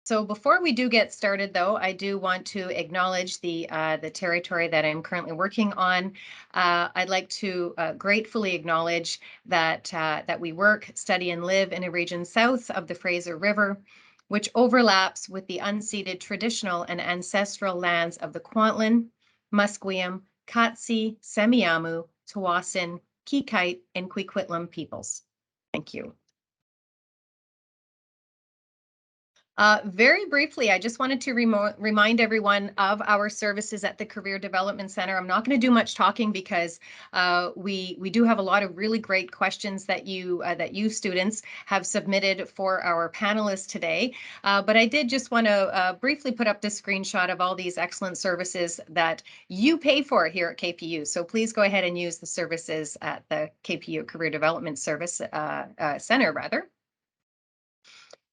So before we do get started, though, I do want to acknowledge the territory that I'm currently working on. I'd like to gratefully acknowledge that we work, study, and live in a region south of the Fraser River, which overlaps with the unceded traditional and ancestral lands of the Kwantlen, Musqueam, Katsi, Semiahmoo, Tsawwassen, Kikite, and Coquitlam peoples. Thank you. Very briefly, I just wanted to remind everyone of our services at the Career Development Center. I'm not going to do much talking because we do have a lot of really great questions that you students have submitted for our panelists today. But I did just want to briefly put up this screenshot of all these excellent services that you pay for here at KPU. So please go ahead and use the services at the KPU Career Development Service Center, rather.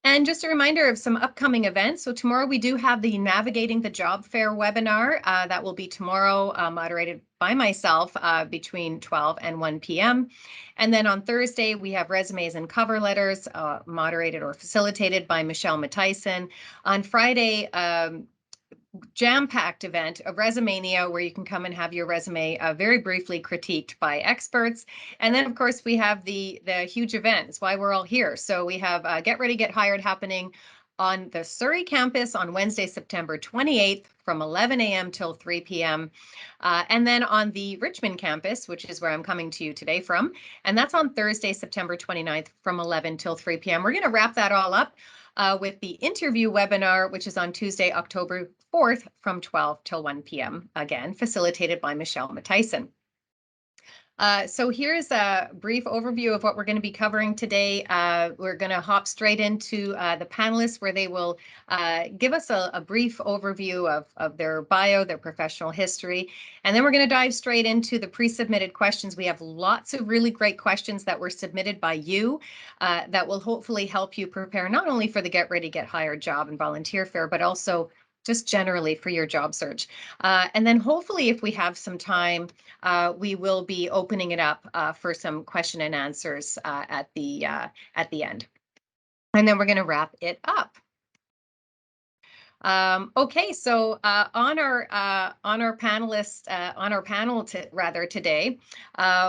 And just a reminder of some upcoming events. So tomorrow we do have the Navigating the Job Fair webinar. That will be tomorrow, moderated by myself between 12 and 1 p.m. And then on Thursday, we have resumes and cover letters moderated or facilitated by Michelle Matthijssen. On Friday, jam-packed event of Resumania, where you can come and have your resume very briefly critiqued by experts. And then, of course, we have the huge event. It's why we're all here. So we have Get Ready, Get Hired happening on the Surrey campus on Wednesday, September 28th from 11 a.m. till 3 p.m. And then on the Richmond campus, which is where I'm coming to you today from, and that's on Thursday, September 29th from 11 till 3 p.m. We're going to wrap that all up with the interview webinar, which is on Tuesday, October 4th from 12 till 1 p.m. Again, facilitated by Michelle Matthijssen. So here's a brief overview of what we're going to be covering today. We're going to hop straight into the panelists where they will give us a brief overview of their bio, their professional history, and then we're going to dive straight into the pre-submitted questions. We have lots of really great questions that were submitted by you that will hopefully help you prepare not only for the Get Ready, Get Hired job and volunteer fair, but also just generally for your job search. And then hopefully if we have some time, we will be opening it up for some question and answers at the end. And then we're going to wrap it up. Okay, so on our panelists on our panel today,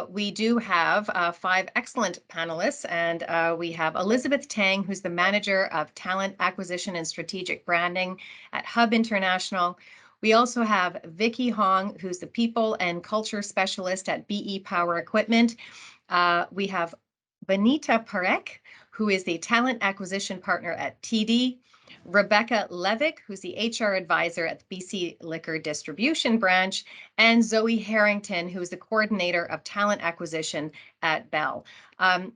we do have 5 excellent panelists, and we have Elizabeth Tang, who's the manager of talent acquisition and strategic branding at Hub International. We also have Vicky Hong, who's the people and culture specialist at BE Power Equipment. We have Benita Parek, who is the talent acquisition partner at TD. Rebecca Levick, who's the HR advisor at the BC Liquor Distribution Branch, and Zoe Harrington, who's the coordinator of talent acquisition at Bell.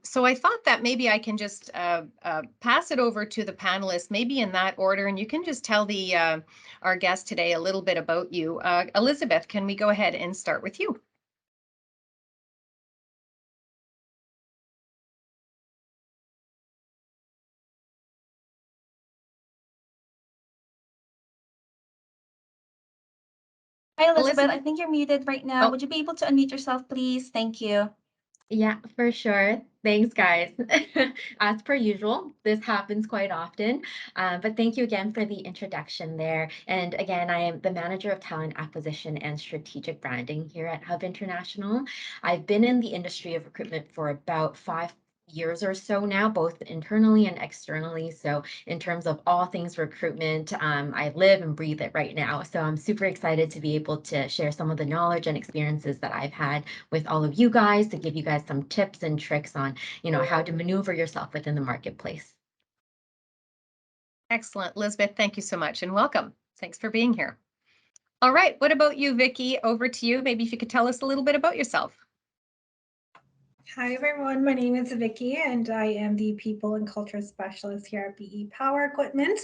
So I thought that maybe I can just pass it over to the panelists, maybe in that order, and you can just tell our guest today a little bit about you. Elizabeth, can we go ahead and start with you? Hi, Elizabeth. I think you're muted right now. Oh. Would you be able to unmute yourself, please? Thank you. Yeah, for sure. Thanks, guys. As per usual, this happens quite often, but thank you again for the introduction there. And again, I am the manager of talent acquisition and strategic branding here at Hub International. I've been in the industry of recruitment for about 5 years or so now, both internally and externally. So in terms of all things recruitment, I live and breathe it right now. So I'm super excited to be able to share some of the knowledge and experiences that I've had with all of you guys, to give you guys some tips and tricks on, how to maneuver yourself within the marketplace. Excellent, Elizabeth. Thank you so much and welcome. Thanks for being here. All right, what about you, Vicky? Over to you. Maybe if you could tell us a little bit about yourself. Hi, everyone. My name is Vicky, and I am the People and Culture Specialist here at BE Power Equipment.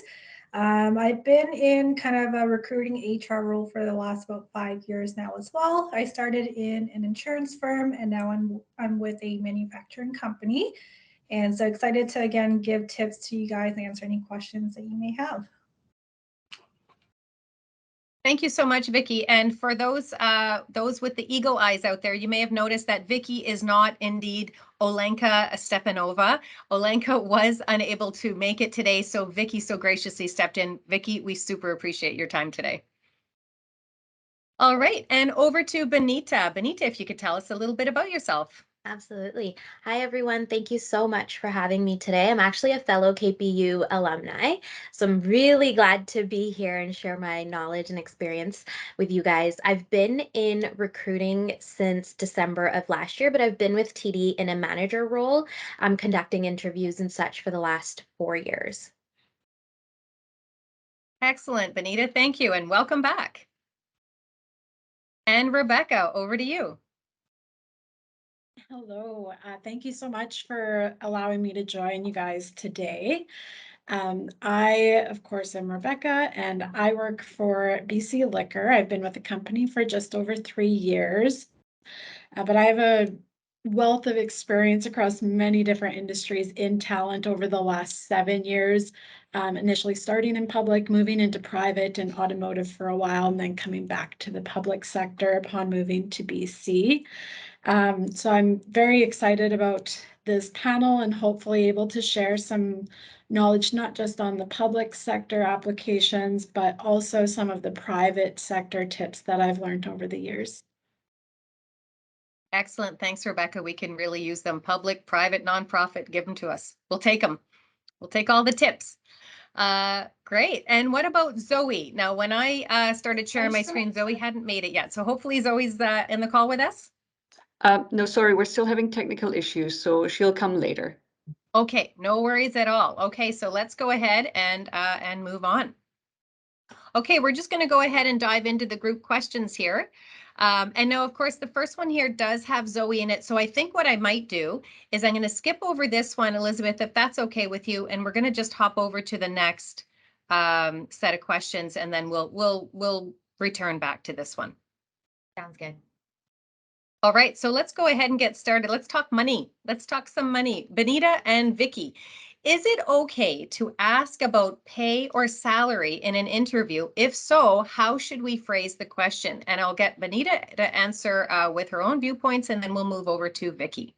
I've been in kind of a recruiting HR role for the last about 5 years now as well. I started in an insurance firm, and now I'm with a manufacturing company. And so excited to, again, give tips to you guys and answer any questions that you may have. Thank you so much, Vicky. And for those with the eagle eyes out there, you may have noticed that Vicky is not indeed Olenka Stepanova. Olenka was unable to make it today, so Vicky so graciously stepped in. Vicky, we super appreciate your time today. All right, and over to Benita. Benita, if you could tell us a little bit about yourself. Absolutely. Hi, everyone. Thank you so much for having me today. I'm actually a fellow KPU alumni, so I'm really glad to be here and share my knowledge and experience with you guys. I've been in recruiting since December of last year, but I've been with TD in a manager role, conducting interviews and such for the last 4 years. Excellent, Benita. Thank you, and welcome back. And Rebecca, over to you. Hello, thank you so much for allowing me to join you guys today. I, of course, am Rebecca, and I work for BC Liquor. I've been with the company for just over 3 years, but I have a wealth of experience across many different industries in talent over the last 7 years, initially starting in public, moving into private and automotive for a while, and then coming back to the public sector upon moving to BC. So I'm very excited about this panel and hopefully able to share some knowledge, not just on the public sector applications, but also some of the private sector tips that I've learned over the years. Excellent. Thanks, Rebecca. We can really use them. Public, private, nonprofit, give them to us. We'll take them. We'll take all the tips. Great. And what about Zoe? Now, when I started sharing my screen, Zoe hadn't made it yet. So hopefully Zoe's in the call with us. No, sorry, we're still having technical issues, so she'll come later. Okay, no worries at all. Okay, so let's go ahead and move on. Okay, we're just going to go ahead and dive into the group questions here. And now, of course, the first one here does have Zoe in it. So I think what I might do is I'm going to skip over this one, Elizabeth, if that's okay with you. And we're going to just hop over to the next set of questions, and then we'll return back to this one. Sounds good. All right, so let's go ahead and get started. Let's talk money. Let's talk some money. Benita and Vicky, is it okay to ask about pay or salary in an interview? If so, how should we phrase the question? And I'll get Benita to answer with her own viewpoints, and then we'll move over to Vicky.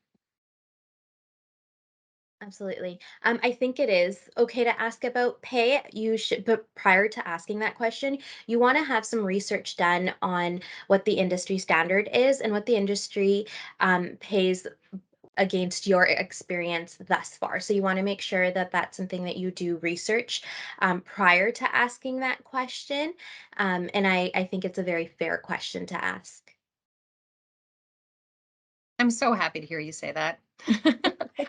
Absolutely. I think it is okay to ask about pay. You should, but prior to asking that question, you want to have some research done on what the industry standard is and what the industry pays against your experience thus far. So you want to make sure that that's something that you do research prior to asking that question. And I think it's a very fair question to ask. I'm so happy to hear you say that.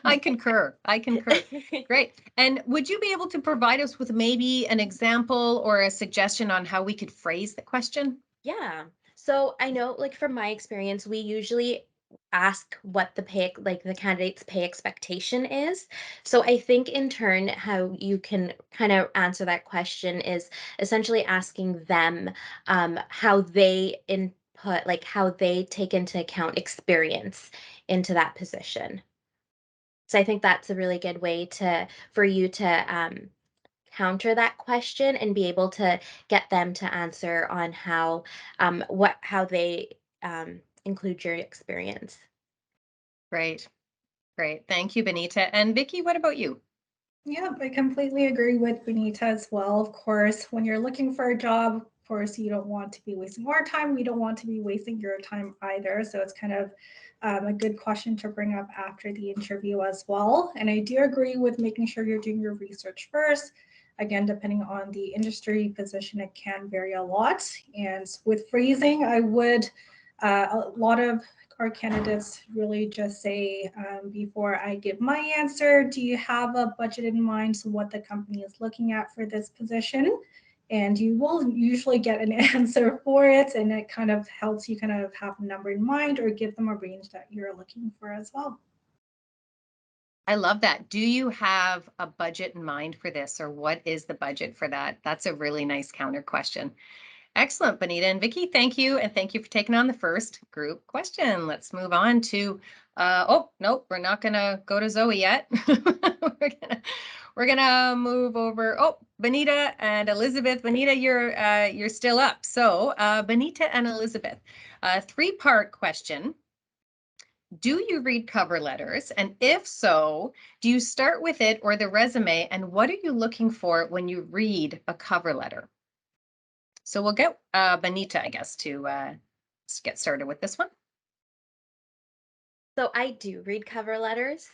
I concur. I concur. Great. And would you be able to provide us with maybe an example or a suggestion on how we could phrase the question? Yeah. So I know, like, from my experience, we usually ask what the pay, like the candidate's pay expectation is. So I think in turn, how you can kind of answer that question is essentially asking them how they input, like how they take into account experience into that position. So I think that's a really good way for you to counter that question and be able to get them to answer on how they include your experience. Great. Great. Thank you, Benita. And Vicky, what about you? Yeah, I completely agree with Benita as well. Of course, when you're looking for a job, of course, you don't want to be wasting our time. We don't want to be wasting your time either. So it's kind of a good question to bring up after the interview as well. And I do agree with making sure you're doing your research first. Again, depending on the industry position, it can vary a lot. And with phrasing, I would, a lot of our candidates really just say, before I give my answer, do you have a budget in mind? So what the company is looking at for this position? And you will usually get an answer for it. And it kind of helps you kind of have a number in mind or give them a range that you're looking for as well. I love that. Do you have a budget in mind for this, or what is the budget for that? That's a really nice counter question. Excellent, Benita and Vicky, thank you. And thank you for taking on the first group question. Let's move on to, oh, nope, we're not gonna go to Zoe yet. we're gonna move over. Oh, Benita and Elizabeth. Benita, you're still up. So Benita and Elizabeth, three-part question. Do you read cover letters? And if so, do you start with it or the resume? And what are you looking for when you read a cover letter? So we'll get Benita, I guess, to get started with this one. So I do read cover letters.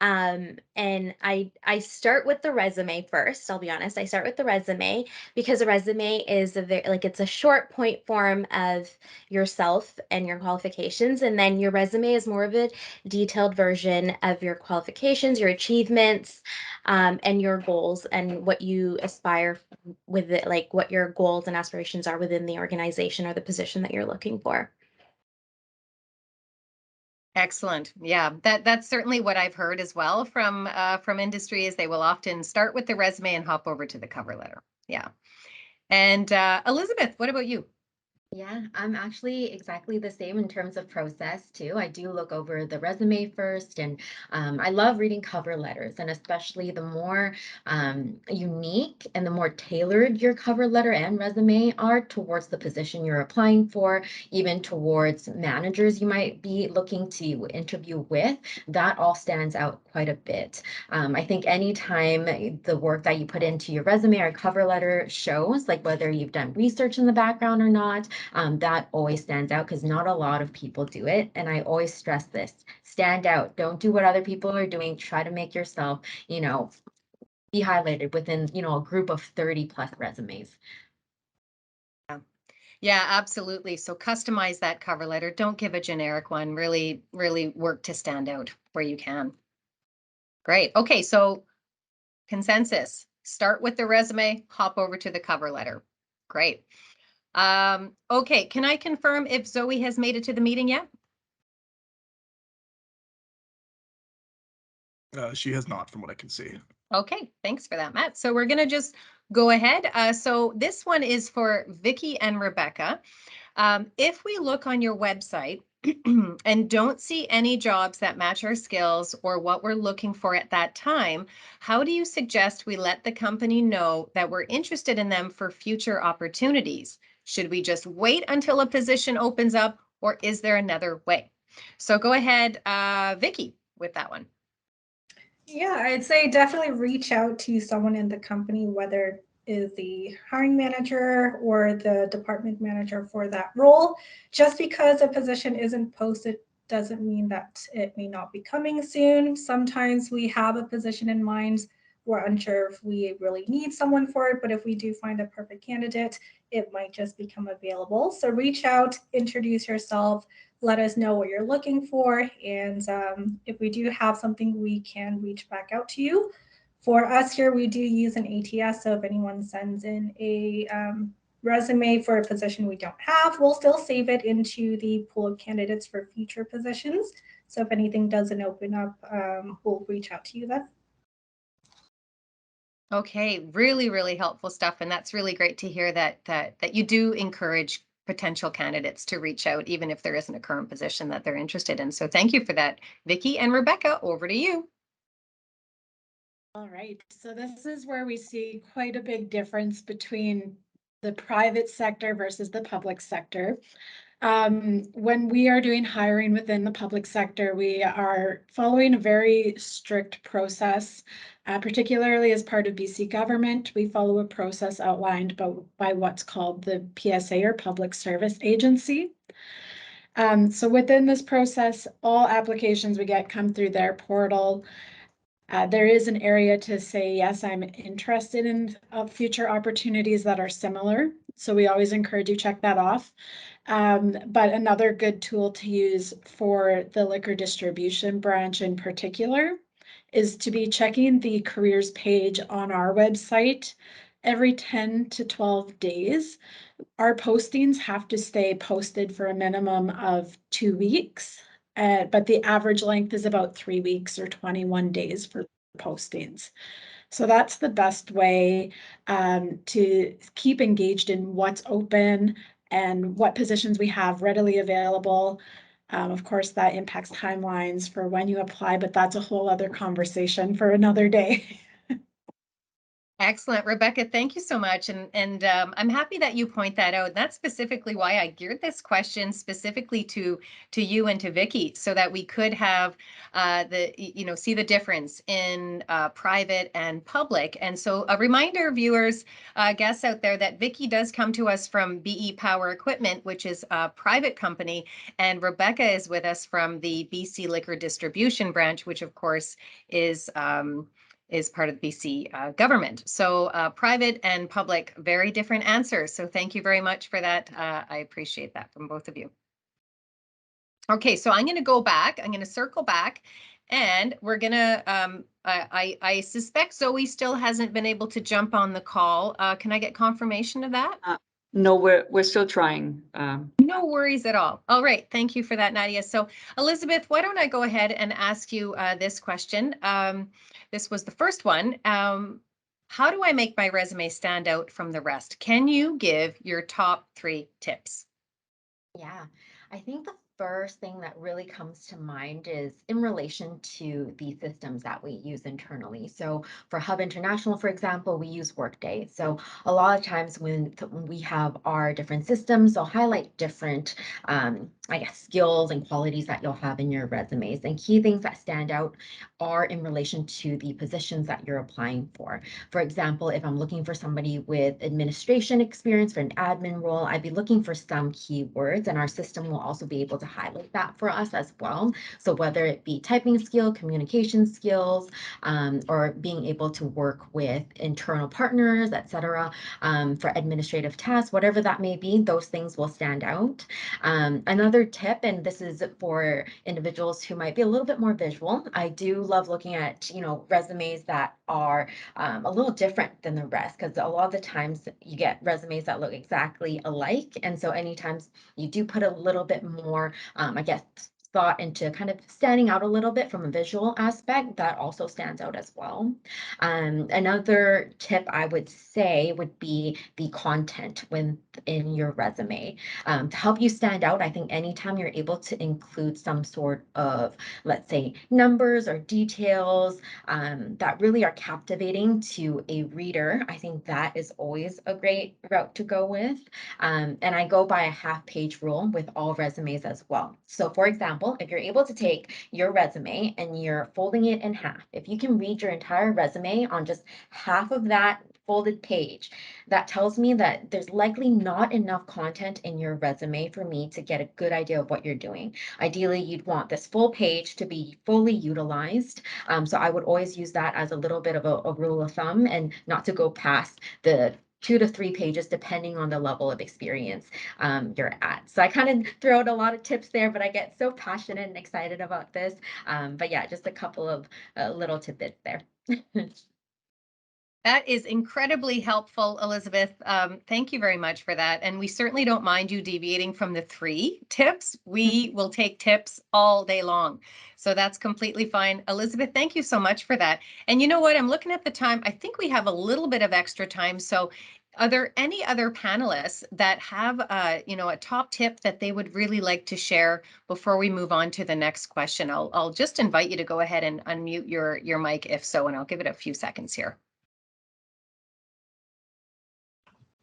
And I start with the resume first. I'll be honest. I start with the resume because a resume is it's a short point form of yourself and your qualifications, and then your resume is more of a detailed version of your qualifications, your achievements, and your goals and what you aspire with it, like what your goals and aspirations are within the organization or the position that you're looking for. Excellent. Yeah, that's certainly what I've heard as well from industry is they will often start with the resume and hop over to the cover letter. Yeah. And Elizabeth, what about you? Yeah, I'm actually exactly the same in terms of process too. I do look over the resume first, and I love reading cover letters, and especially the more unique and the more tailored your cover letter and resume are towards the position you're applying for, even towards managers you might be looking to interview with, that all stands out quite a bit. I think anytime the work that you put into your resume or cover letter shows, like whether you've done research in the background or not, that always stands out because not a lot of people do it. And I always stress this: stand out. Don't do what other people are doing. Try to make yourself, be highlighted within, a group of 30 plus resumes. Yeah, absolutely. So customize that cover letter. Don't give a generic one. Really, really work to stand out where you can. Great. Okay, so consensus. Start with the resume, hop over to the cover letter. Great. Okay, can I confirm if Zoe has made it to the meeting yet? She has not, from what I can see. Okay, thanks for that, Matt. So we're going to just go ahead. So this one is for Vicky and Rebecca. If we look on your website and don't see any jobs that match our skills or what we're looking for at that time, how do you suggest we let the company know that we're interested in them for future opportunities? Should we just wait until a position opens up, or is there another way? So go ahead, Vicky, with that one. Yeah, I'd say definitely reach out to someone in the company, whether it is the hiring manager or the department manager for that role. Just because a position isn't posted doesn't mean that it may not be coming soon. Sometimes we have a position in mind. We're unsure if we really need someone for it, but if we do find a perfect candidate, it might just become available. So reach out, introduce yourself, let us know what you're looking for. And if we do have something, we can reach back out to you. For us here, we do use an ATS. So if anyone sends in a resume for a position we don't have, we'll still save it into the pool of candidates for future positions. So if anything doesn't open up, we'll reach out to you then. Okay, really, really helpful stuff. And that's really great to hear that you do encourage potential candidates to reach out, even if there isn't a current position that they're interested in. So thank you for that, Vicky. And Rebecca, over to you. All right, so this is where we see quite a big difference between the private sector versus the public sector. When we are doing hiring within the public sector, we are following a very strict process, particularly as part of BC government. We follow a process outlined by what's called the PSA, or Public Service Agency. So within this process, all applications we get come through their portal. There is an area to say, yes, I'm interested in future opportunities that are similar. So we always encourage you check that off. But another good tool to use for the liquor distribution branch in particular is to be checking the careers page on our website every 10 to 12 days. Our postings have to stay posted for a minimum of 2 weeks. But the average length is about 3 weeks or 21 days for postings. So that's the best way to keep engaged in what's open and what positions we have readily available. Of course, that impacts timelines for when you apply, but that's a whole other conversation for another day. Excellent, Rebecca. Thank you so much, and I'm happy that you point that out. That's specifically why I geared this question specifically to you and to Vicky, so that we could have see the difference in private and public. And so, a reminder, viewers, guests out there, that Vicky does come to us from BE Power Equipment, which is a private company, and Rebecca is with us from the BC Liquor Distribution Branch, which of course is part of the BC government. So private and public, very different answers. So thank you very much for that. I appreciate that from both of you. Okay, so I'm going to go back. I'm going to circle back, and we're going to, I suspect Zoe still hasn't been able to jump on the call. Can I get confirmation of that? No, we're still trying. No worries at all. All right. Thank you for that, Nadia. So Elizabeth, why don't I go ahead and ask you this question? This was the first one. How do I make my resume stand out from the rest? Can you give your top 3 tips? Yeah, I think the first thing that really comes to mind is in relation to the systems that we use internally. So for Hub International, for example, we use Workday. So a lot of times when we have our different systems, they'll highlight different, I guess, skills and qualities that you'll have in your resumes. And key things that stand out are in relation to the positions that you're applying for. For example, if I'm looking for somebody with administration experience for an admin role, I'd be looking for some keywords, and our system will also be able to highlight that for us as well. So whether it be typing skill, communication skills, or being able to work with internal partners, etc., for administrative tasks, whatever that may be, those things will stand out. Another tip, and this is for individuals who might be a little bit more visual, I do love looking at, resumes that are a little different than the rest, because a lot of the times you get resumes that look exactly alike. And so anytime you do put a little bit more, I guess, thought into kind of standing out a little bit from a visual aspect, that also stands out as well. Another tip I would say would be the content in your resume. To help you stand out, I think anytime you're able to include some sort of, let's say, numbers or details that really are captivating to a reader, I think that is always a great route to go with. And I go by a half-page rule with all resumes as well. So for example, if you're able to take your resume and you're folding it in half, if you can read your entire resume on just half of that folded page, that tells me that there's likely not enough content in your resume for me to get a good idea of what you're doing. Ideally, you'd want this full page to be fully utilized. So I would always use that as a little bit of a rule of thumb, and not to go past the 2 to 3 pages, depending on the level of experience you're at. So I kind of throw out a lot of tips there, but I get so passionate and excited about this. But yeah, just a couple of little tidbits there. That is incredibly helpful, Elizabeth. Thank you very much for that. And we certainly don't mind you deviating from the 3 tips. We will take tips all day long. So that's completely fine. Elizabeth, thank you so much for that. And you know what? I'm looking at the time. I think we have a little bit of extra time. So are there any other panelists that have, a top tip that they would really like to share before we move on to the next question? I'll just invite you to go ahead and unmute your mic if so, and I'll give it a few seconds here.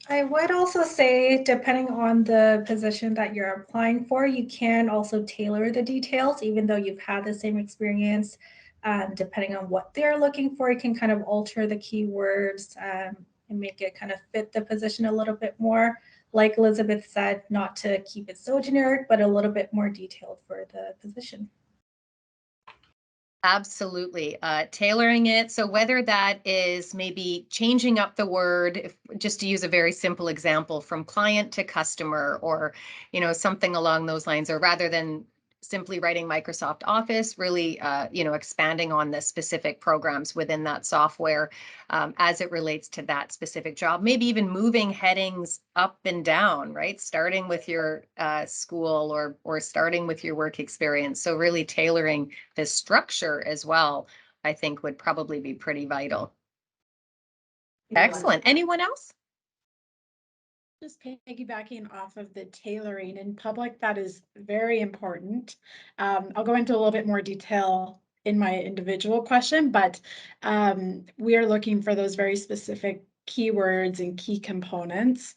I would also say, depending on the position that you're applying for, you can also tailor the details, even though you've had the same experience. Depending on what they're looking for, you can kind of alter the keywords and make it kind of fit the position a little bit more. Like Elizabeth said, not to keep it so generic, but a little bit more detailed for the position. Absolutely. Tailoring it. So whether that is maybe changing up the word, just to use a very simple example, from client to customer, or, something along those lines, or rather than simply writing Microsoft Office, really, expanding on the specific programs within that software as it relates to that specific job, maybe even moving headings up and down, right? Starting with your school or starting with your work experience. So really tailoring the structure as well, I think would probably be pretty vital. Excellent. Anyone else? Just piggybacking off of the tailoring in public, that is very important. I'll go into a little bit more detail in my individual question, but we are looking for those very specific keywords and key components.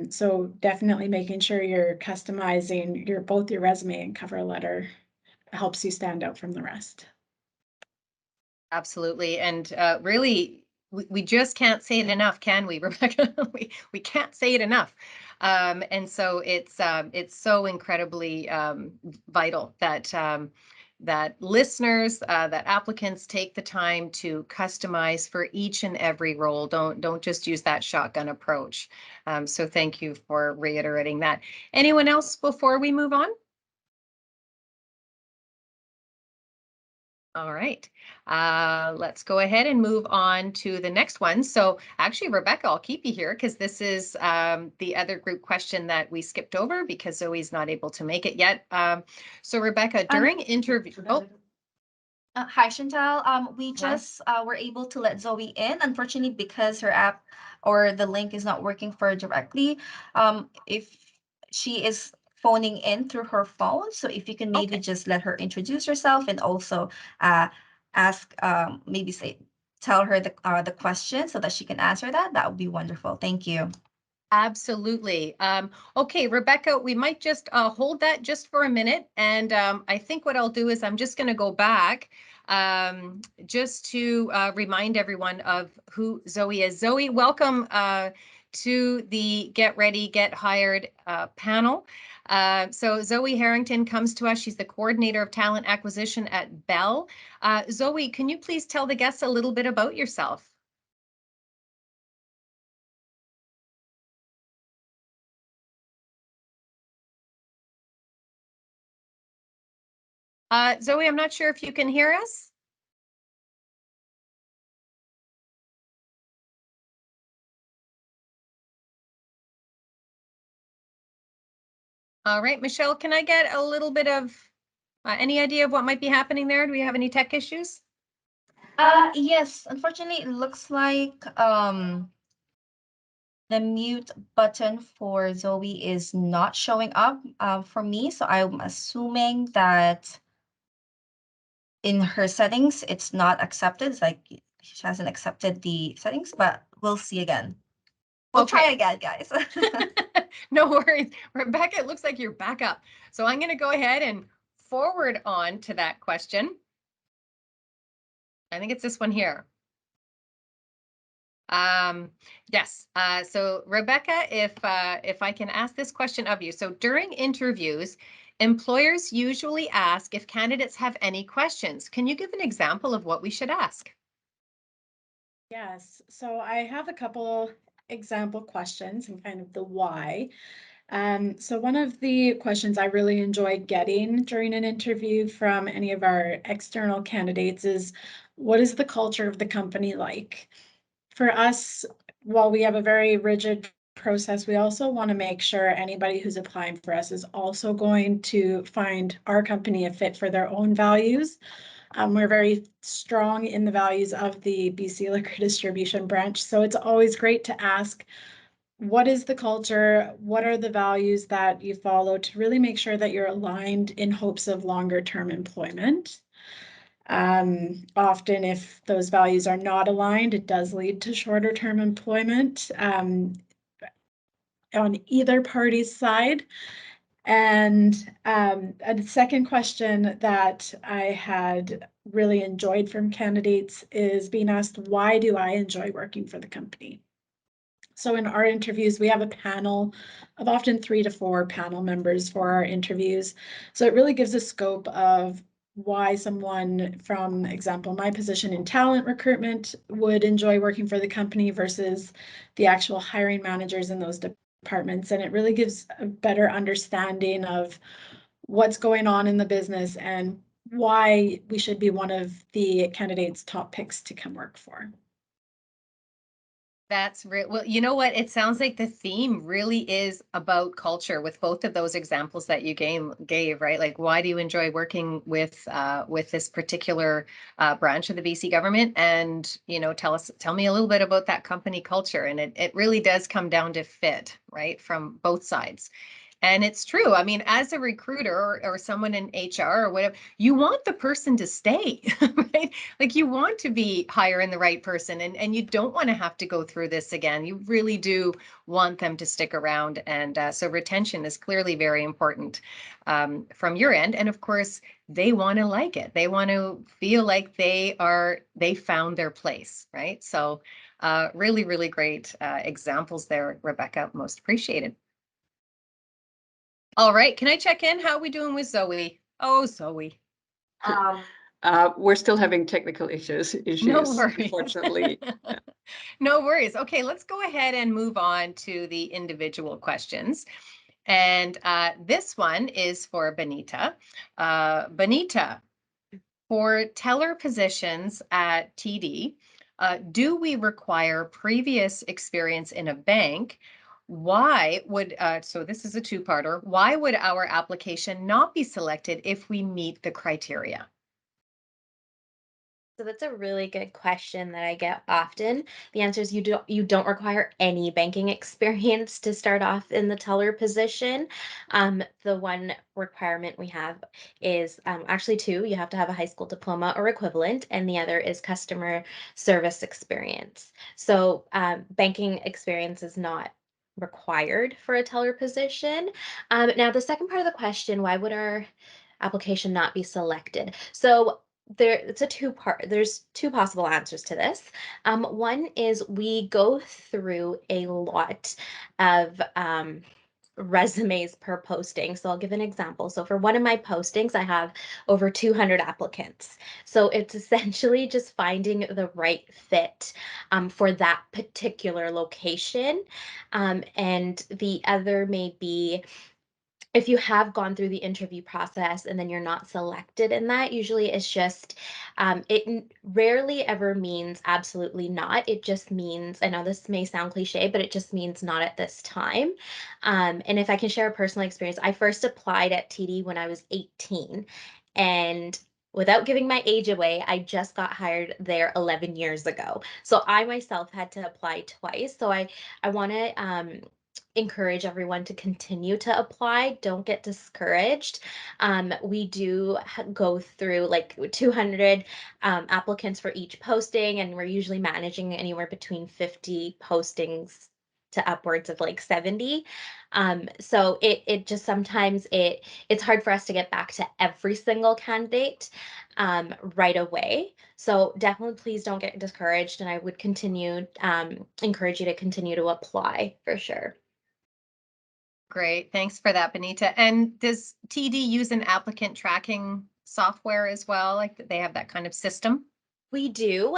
So definitely making sure you're customizing both your resume and cover letter helps you stand out from the rest. Absolutely. And really, we just can't say it enough, can we, Rebecca? we can't say it enough. And so it's so incredibly vital that that listeners, that applicants take the time to customize for each and every role. Don't just use that shotgun approach. So thank you for reiterating that. Anyone else before we move on? All right, let's go ahead and move on to the next one. So actually, Rebecca, I'll keep you here because this is the other group question that we skipped over because Zoe's not able to make it yet. So Rebecca, during interview, Hi, Chantal. We just were able to let Zoe in. Unfortunately, because her app or the link is not working for her directly. If she is phoning in through her phone, so if you can maybe just let her introduce herself and also ask, maybe tell her the question so that she can answer that. That would be wonderful. Thank you. Absolutely. Okay, Rebecca, we might just hold that just for a minute. And I think what I'll do is I'm just going to go back just to remind everyone of who Zoe is. Zoe, welcome to the Get Ready, Get Hired panel. So Zoe Harrington comes to us. She's the coordinator of talent acquisition at Bell. Zoe, can you please tell the guests a little bit about yourself? Zoe, I'm not sure if you can hear us. All right, Michelle, can I get a little bit of any idea of what might be happening there? Do we have any tech issues? Yes, unfortunately, it looks like the mute button for Zoe is not showing up for me. So I'm assuming that in her settings, it's not accepted. It's like she hasn't accepted the settings, but we'll see again. We'll try again, guys. No worries. Rebecca, it looks like you're back up. So I'm going to go ahead and forward on to that question. I think it's this one here. Yes. So Rebecca, if I can ask this question of you. So during interviews, employers usually ask if candidates have any questions. Can you give an example of what we should ask? Yes, so I have a couple example questions and kind of the why. So one of the questions I really enjoy getting during an interview from any of our external candidates is, what is the culture of the company like? For us, while we have a very rigid process, we also want to make sure anybody who's applying for us is also going to find our company a fit for their own values. We're very strong in the values of the BC Liquor Distribution branch, so it's always great to ask, what is the culture? What are the values that you follow to really make sure that you're aligned in hopes of longer term employment? Often if those values are not aligned, it does lead to shorter term employment on either party's side. And a second question that I had really enjoyed from candidates is being asked, why do I enjoy working for the company? So in our interviews, we have a panel of often 3 to 4 panel members for our interviews. So it really gives a scope of why someone from, example, my position in talent recruitment would enjoy working for the company versus the actual hiring managers in those departments. And it really gives a better understanding of what's going on in the business and why we should be one of the candidates' top picks to come work for. That's real. Well, you know what? It sounds like the theme really is about culture with both of those examples that you gave, right? Like, why do you enjoy working with this particular branch of the BC government? And tell me a little bit about that company culture. And it really does come down to fit, right, from both sides. And it's true. I mean, as a recruiter or someone in HR or whatever, you want the person to stay, right? Like you want to be hiring the right person and you don't want to have to go through this again. You really do want them to stick around. And so retention is clearly very important from your end. And of course, they want to like it. They want to feel like they found their place, right? So really, really great examples there, Rebecca. Most appreciated. All right, can I check in? How are we doing with Zoe? Oh, Zoe. We're still having technical issues, No worries. unfortunately. No worries. Okay, let's go ahead and move on to the individual questions. And this one is for Benita. Benita, for teller positions at TD, do we require previous experience in a bank? Why would, so this is a two-parter, why would our application not be selected if we meet the criteria? So that's a really good question that I get often. The answer is you don't require any banking experience to start off in the teller position. The one requirement we have is actually two. You have to have a high school diploma or equivalent, and the other is customer service experience. So banking experience is not required for a teller position. Now, the second part of the question, why would our application not be selected? So there's two possible answers to this. One is we go through a lot of resumes per posting. So I'll give an example. So for one of my postings, I have over 200 applicants. So it's essentially just finding the right fit for that particular location. And the other may be if you have gone through the interview process and then you're not selected in that, usually it's just, rarely ever means absolutely not. It just means, I know this may sound cliche, but it just means not at this time. And if I can share a personal experience, I first applied at TD when I was 18. And without giving my age away, I just got hired there 11 years ago. So I myself had to apply twice. So I want to encourage everyone to continue to apply. Don't get discouraged. We do go through like 200 applicants for each posting, and we're usually managing anywhere between 50 postings to upwards of like 70. So it just sometimes it's hard for us to get back to every single candidate right away. So definitely please don't get discouraged, and I would continue encourage you to continue to apply for sure. Great, thanks for that, Benita. And does TD use an applicant tracking software as well? Like they have that kind of system? We do.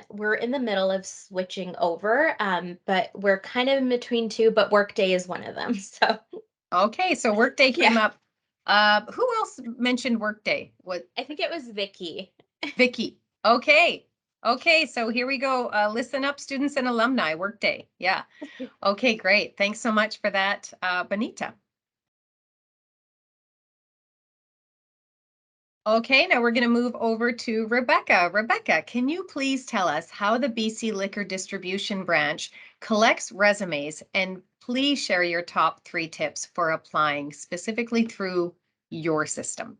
We're in the middle of switching over, but we're kind of in between two, but Workday is one of them. So Okay, so Workday came Yeah. up. Who else mentioned Workday? What? I think it was Vicky. Vicky. Okay. Okay, so here we go. Listen up, students and alumni, Workday. Yeah. Okay, great. Thanks so much for that, Benita. Okay, now we're going to move over to Rebecca. Rebecca, can you please tell us how the BC Liquor Distribution Branch collects resumes, and please share your top 3 tips for applying specifically through your system?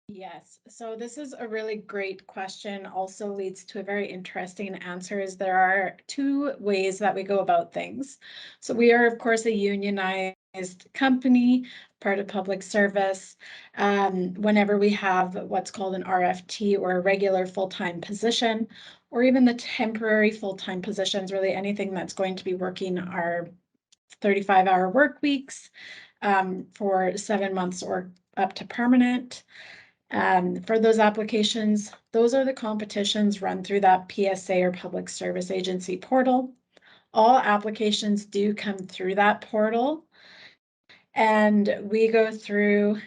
Yes, so this is a really great question, also leads to a very interesting answer. Is there are 2 ways that we go about things. So we are, of course, a unionized company, part of public service. Whenever we have what's called an RFT, or a regular full-time position, or even the temporary full-time positions, really anything that's going to be working our 35-hour work weeks for 7 months or up to permanent. For those applications, those are the competitions run through that PSA or Public Service Agency portal. All applications do come through that portal, and we go through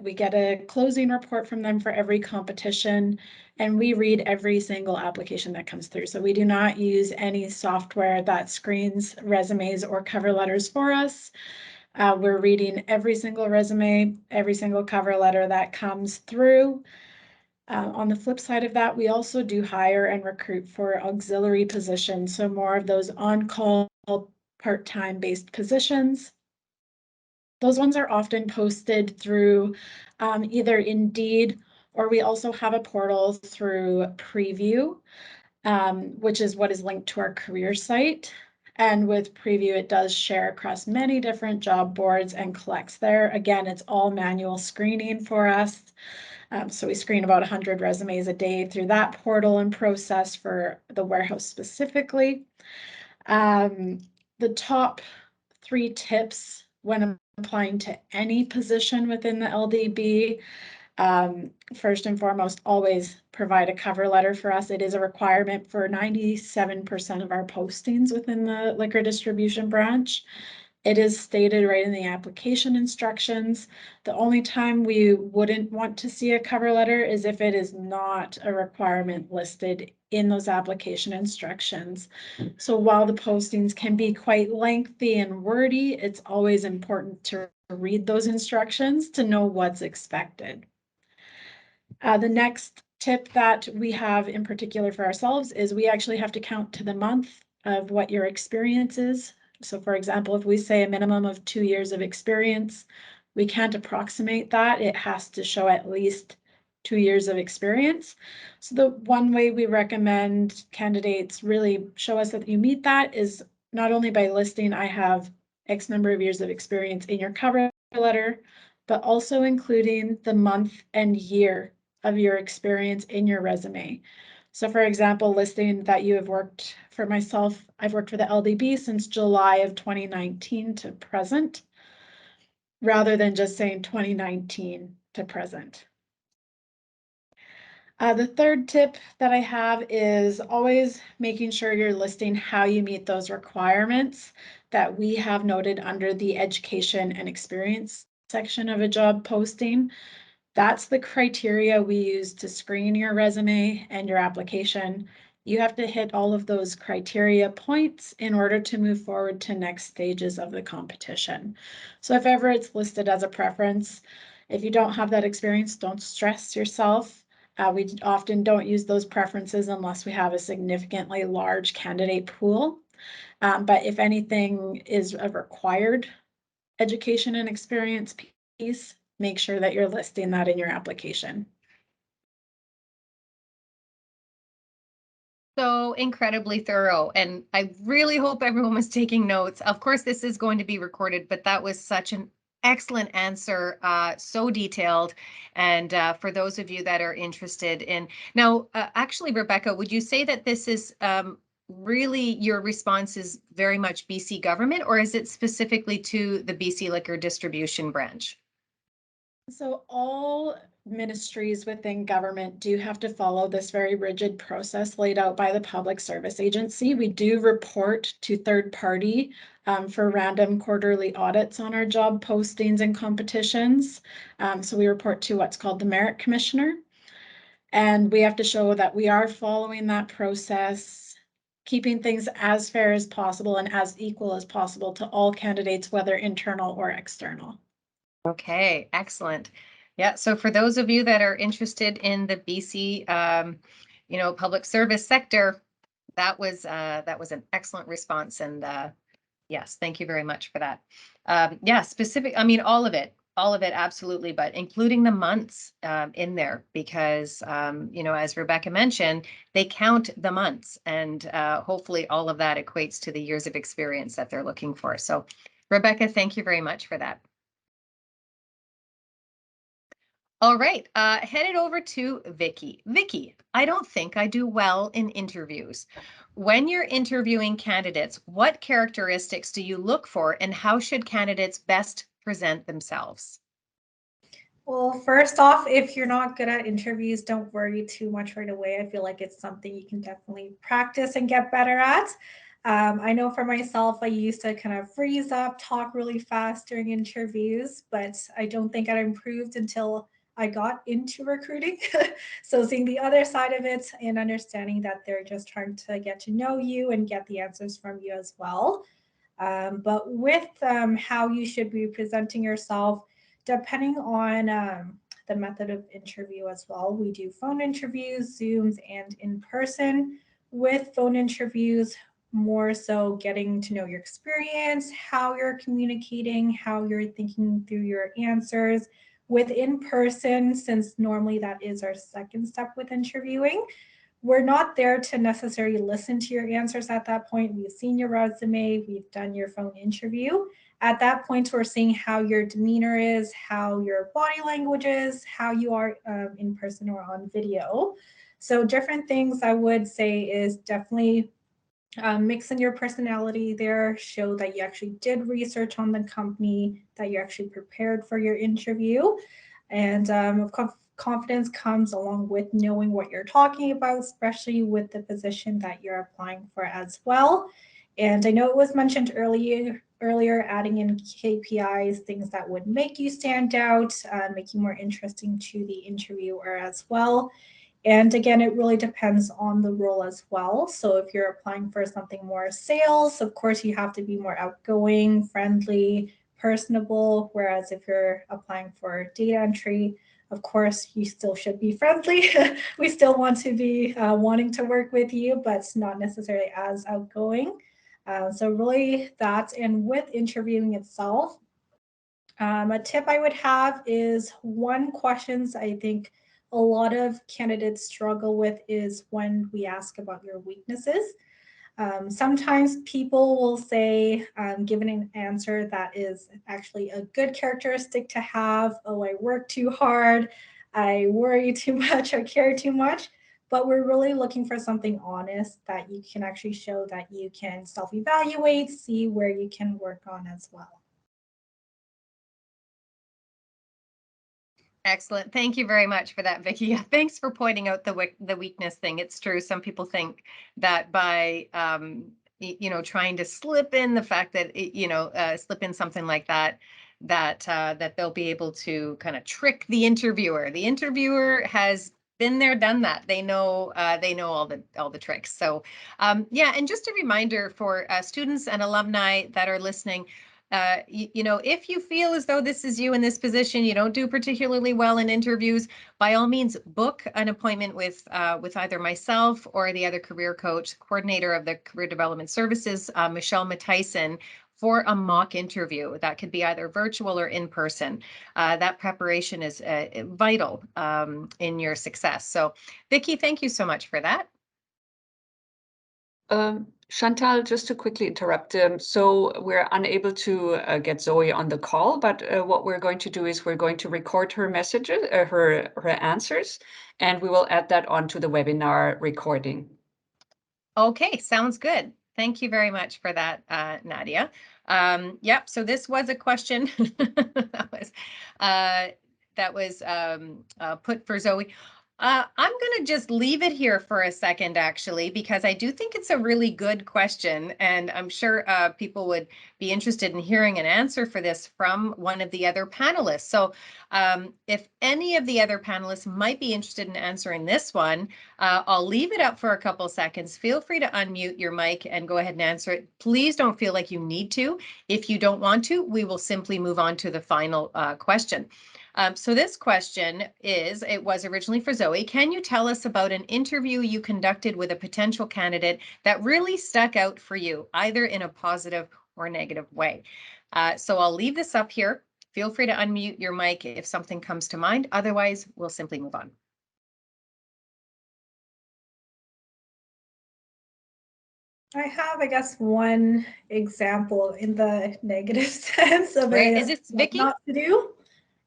We get a closing report from them for every competition, and we read every single application that comes through. So we do not use any software that screens resumes or cover letters for us. We're reading every single resume, every single cover letter that comes through. On the flip side of that, we also do hire and recruit for auxiliary positions, so more of those on-call part-time based positions. Those ones are often posted through either Indeed, or we also have a portal through Preview, which is what is linked to our career site. And with Preview, it does share across many different job boards and collects there. Again, it's all manual screening for us. So we screen about 100 resumes a day through that portal and process for the warehouse specifically. The top 3 tips when applying to any position within the LDB. First and foremost, always provide a cover letter for us. It is a requirement for 97% of our postings within the liquor distribution branch. It is stated right in the application instructions. The only time we wouldn't want to see a cover letter is if it is not a requirement listed in those application instructions. So while the postings can be quite lengthy and wordy, it's always important to read those instructions to know what's expected. The next tip that we have in particular for ourselves is we actually have to count to the month of what your experience is. So for example, if we say a minimum of 2 years of experience, we can't approximate that. It has to show at least 2 years of experience. So the one way we recommend candidates really show us that you meet that is not only by listing, I have X number of years of experience in your cover letter, but also including the month and year of your experience in your resume. So for example, listing that you have worked for myself, I've worked for the LDB since July of 2019 to present, rather than just saying 2019 to present. The third tip that I have is always making sure you're listing how you meet those requirements that we have noted under the education and experience section of a job posting. That's the criteria we use to screen your resume and your application. You have to hit all of those criteria points in order to move forward to next stages of the competition. So if ever it's listed as a preference, if you don't have that experience, don't stress yourself. We often don't use those preferences unless we have a significantly large candidate pool. But if anything is a required education and experience piece, make sure that you're listing that in your application. So incredibly thorough. And I really hope everyone was taking notes. Of course, this is going to be recorded, but that was such an excellent answer, so detailed. And for those of you that are interested in now, actually, Rebecca, would you say that this is really your response is very much BC government, or is it specifically to the BC Liquor Distribution Branch? So all ministries within government do have to follow this very rigid process laid out by the Public Service Agency. We do report to third party for random quarterly audits on our job postings and competitions. So we report to what's called the Merit Commissioner. And we have to show that we are following that process, keeping things as fair as possible and as equal as possible to all candidates, whether internal or external. Okay, excellent. Yeah, so for those of you that are interested in the BC, public service sector, that was an excellent response, and yes, thank you very much for that. Yeah, specific. I mean, all of it, absolutely, but including the months in there because as Rebecca mentioned, they count the months, and hopefully all of that equates to the years of experience that they're looking for. So, Rebecca, thank you very much for that. All right, headed over to Vicky. Vicky, I don't think I do well in interviews. When you're interviewing candidates, what characteristics do you look for and how should candidates best present themselves? Well, first off, if you're not good at interviews, don't worry too much right away. I feel like it's something you can definitely practice and get better at. I know for myself, I used to kind of freeze up, talk really fast during interviews, but I don't think I improved until I got into recruiting. So seeing the other side of it and understanding that they're just trying to get to know you and get the answers from you as well. But with how you should be presenting yourself, depending on the method of interview as well, we do phone interviews, Zooms, and in person. With phone interviews, more so getting to know your experience, how you're communicating, how you're thinking through your answers. With in person, since normally that is our second step with interviewing, we're not there to necessarily listen to your answers at that point. We've seen your resume, we've done your phone interview. At that point, we're seeing how your demeanor is, how your body language is, how you are in person or on video. So, different things I would say is definitely mix in your personality there, show that you actually did research on the company, that you're actually prepared for your interview. And confidence comes along with knowing what you're talking about, especially with the position that you're applying for as well. And I know it was mentioned earlier adding in KPIs, things that would make you stand out, make you more interesting to the interviewer as well. And again, it really depends on the role as well. So if you're applying for something more sales, of course, you have to be more outgoing, friendly, personable. Whereas if you're applying for data entry, of course, you still should be friendly. We still want to be wanting to work with you, but not necessarily as outgoing. So really that, and with interviewing itself, a tip I would have is one questions I think a lot of candidates struggle with is when we ask about your weaknesses. Sometimes people will say, given an answer that is actually a good characteristic to have, oh, I work too hard, I worry too much, I care too much. But we're really looking for something honest that you can actually show that you can self evaluate, see where you can work on as well. Excellent. Thank you very much for that, Vicki. Yeah, thanks for pointing out the weakness thing. It's true. Some people think that by trying to slip in the fact that slip in something like that, that they'll be able to kind of trick the interviewer. The interviewer has been there, done that. They know all the tricks. So yeah, and just a reminder for students and alumni that are listening. If you feel as though this is you in this position, you don't do particularly well in interviews, by all means, book an appointment with either myself or the other career coach, coordinator of the Career Development Services, Michelle Matison, for a mock interview. That could be either virtual or in person. That preparation is vital in your success. So, Vicki, thank you so much for that. Chantal, just to quickly interrupt. So we're unable to get Zoe on the call, but what we're going to do is we're going to record her messages, her answers, and we will add that onto the webinar recording. Okay, sounds good. Thank you very much for that, Nadia. Yep, so this was a question that was put for Zoe. I'm going to just leave it here for a second, actually, because I do think it's a really good question, and I'm sure people would be interested in hearing an answer for this from one of the other panelists. So if any of the other panelists might be interested in answering this one, I'll leave it up for a couple seconds. Feel free to unmute your mic and go ahead and answer it. Please don't feel like you need to. If you don't want to, we will simply move on to the final question. So this question it was originally for Zoe. Can you tell us about an interview you conducted with a potential candidate that really stuck out for you, either in a positive or negative way? So I'll leave this up here. Feel free to unmute your mic if something comes to mind. Otherwise, we'll simply move on. I have, I guess, one example in the negative sense of Great. Is this Vicki? Not to do.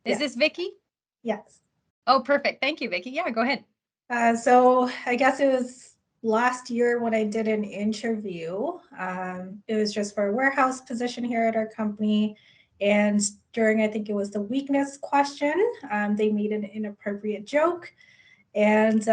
Is this Vicki? Yes. Oh, perfect. Thank you, Vicki. Yeah, go ahead. So I guess it was last year when I did an interview. It was just for a warehouse position here at our company. And during, I think it was the weakness question, they made an inappropriate joke. And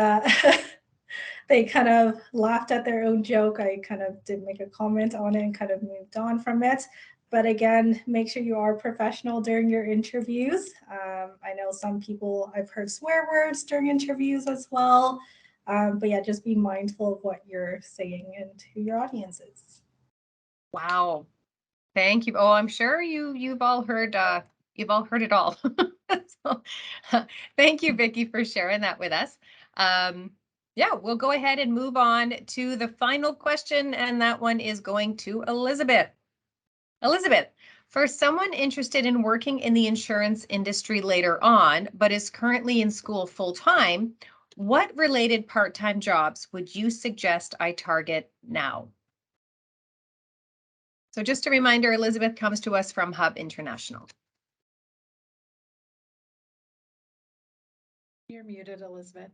they kind of laughed at their own joke. I kind of did make a comment on it and kind of moved on from it. But again, make sure you are professional during your interviews. I know some people, I've heard swear words during interviews as well. But yeah, just be mindful of what you're saying and who your audience is. Wow. Thank you. Oh, I'm sure you've all heard it all. So, thank you, Vicki, for sharing that with us. Yeah, we'll go ahead and move on to the final question, and that one is going to Elizabeth. Elizabeth, for someone interested in working in the insurance industry later on, but is currently in school full-time, what related part-time jobs would you suggest I target now? So just a reminder, Elizabeth comes to us from Hub International. You're muted, Elizabeth.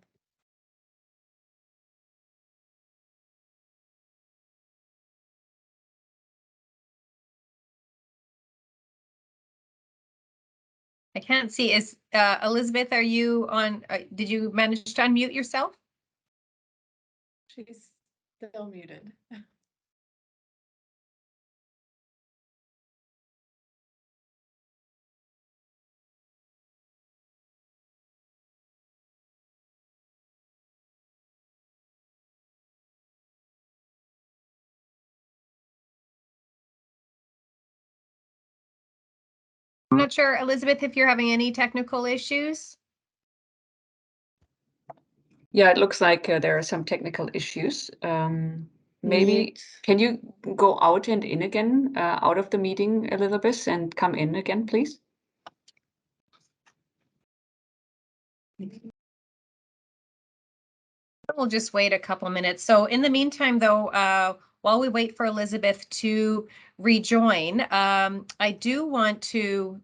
I can't see. Is Elizabeth, are you on? Did you manage to unmute yourself? She's still muted. I'm not sure, Elizabeth, if you're having any technical issues. Yeah, it looks like there are some technical issues. Maybe Mute. can you go out and in again, out of the meeting, Elizabeth, and come in again, please? We'll just wait a couple minutes. So in the meantime, though, while we wait for Elizabeth to rejoin, I do want to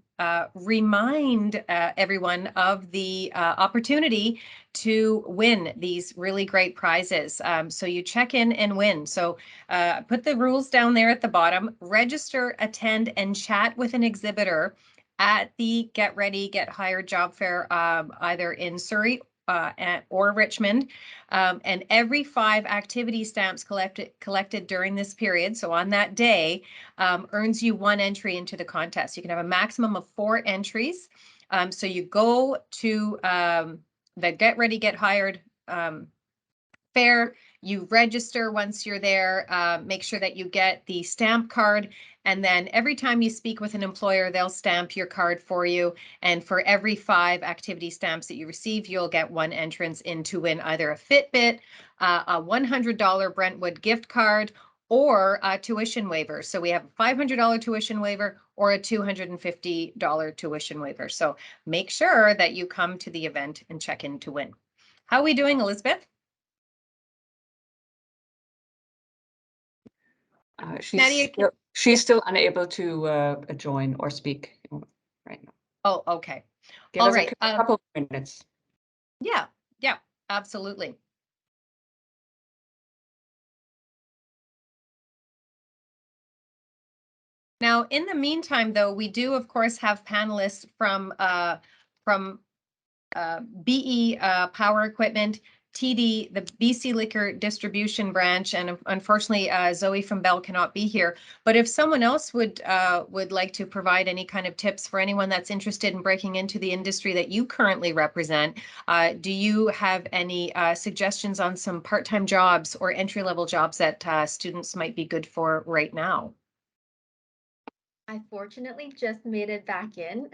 remind everyone of the opportunity to win these really great prizes. So you check in and win. So put the rules down there at the bottom, register, attend, and chat with an exhibitor at the Get Ready, Get Hired job fair, either in Surrey or Richmond. And every 5 activity stamps collected during this period, so on that day, earns you 1 entry into the contest. You can have a maximum of 4 entries. So you go to the Get Ready, Get Hired fair, you register once you're there, make sure that you get the stamp card, and then every time you speak with an employer, they'll stamp your card for you. And for every 5 activity stamps that you receive, you'll get 1 entrance in to win either a Fitbit, a $100 Brentwood gift card, or a tuition waiver. So we have a $500 tuition waiver or a $250 tuition waiver. So make sure that you come to the event and check in to win. How are we doing, Elizabeth? She's still unable to join or speak right now. Oh, okay. Give All us right. a couple of minutes. Yeah, absolutely. Now, in the meantime, though, we do, of course, have panelists from BE Power Equipment, TD, the BC Liquor Distribution Branch, and unfortunately, Zoe from Bell cannot be here. But if someone else would like to provide any kind of tips for anyone that's interested in breaking into the industry that you currently represent, do you have any suggestions on some part-time jobs or entry-level jobs that students might be good for right now? I fortunately just made it back in.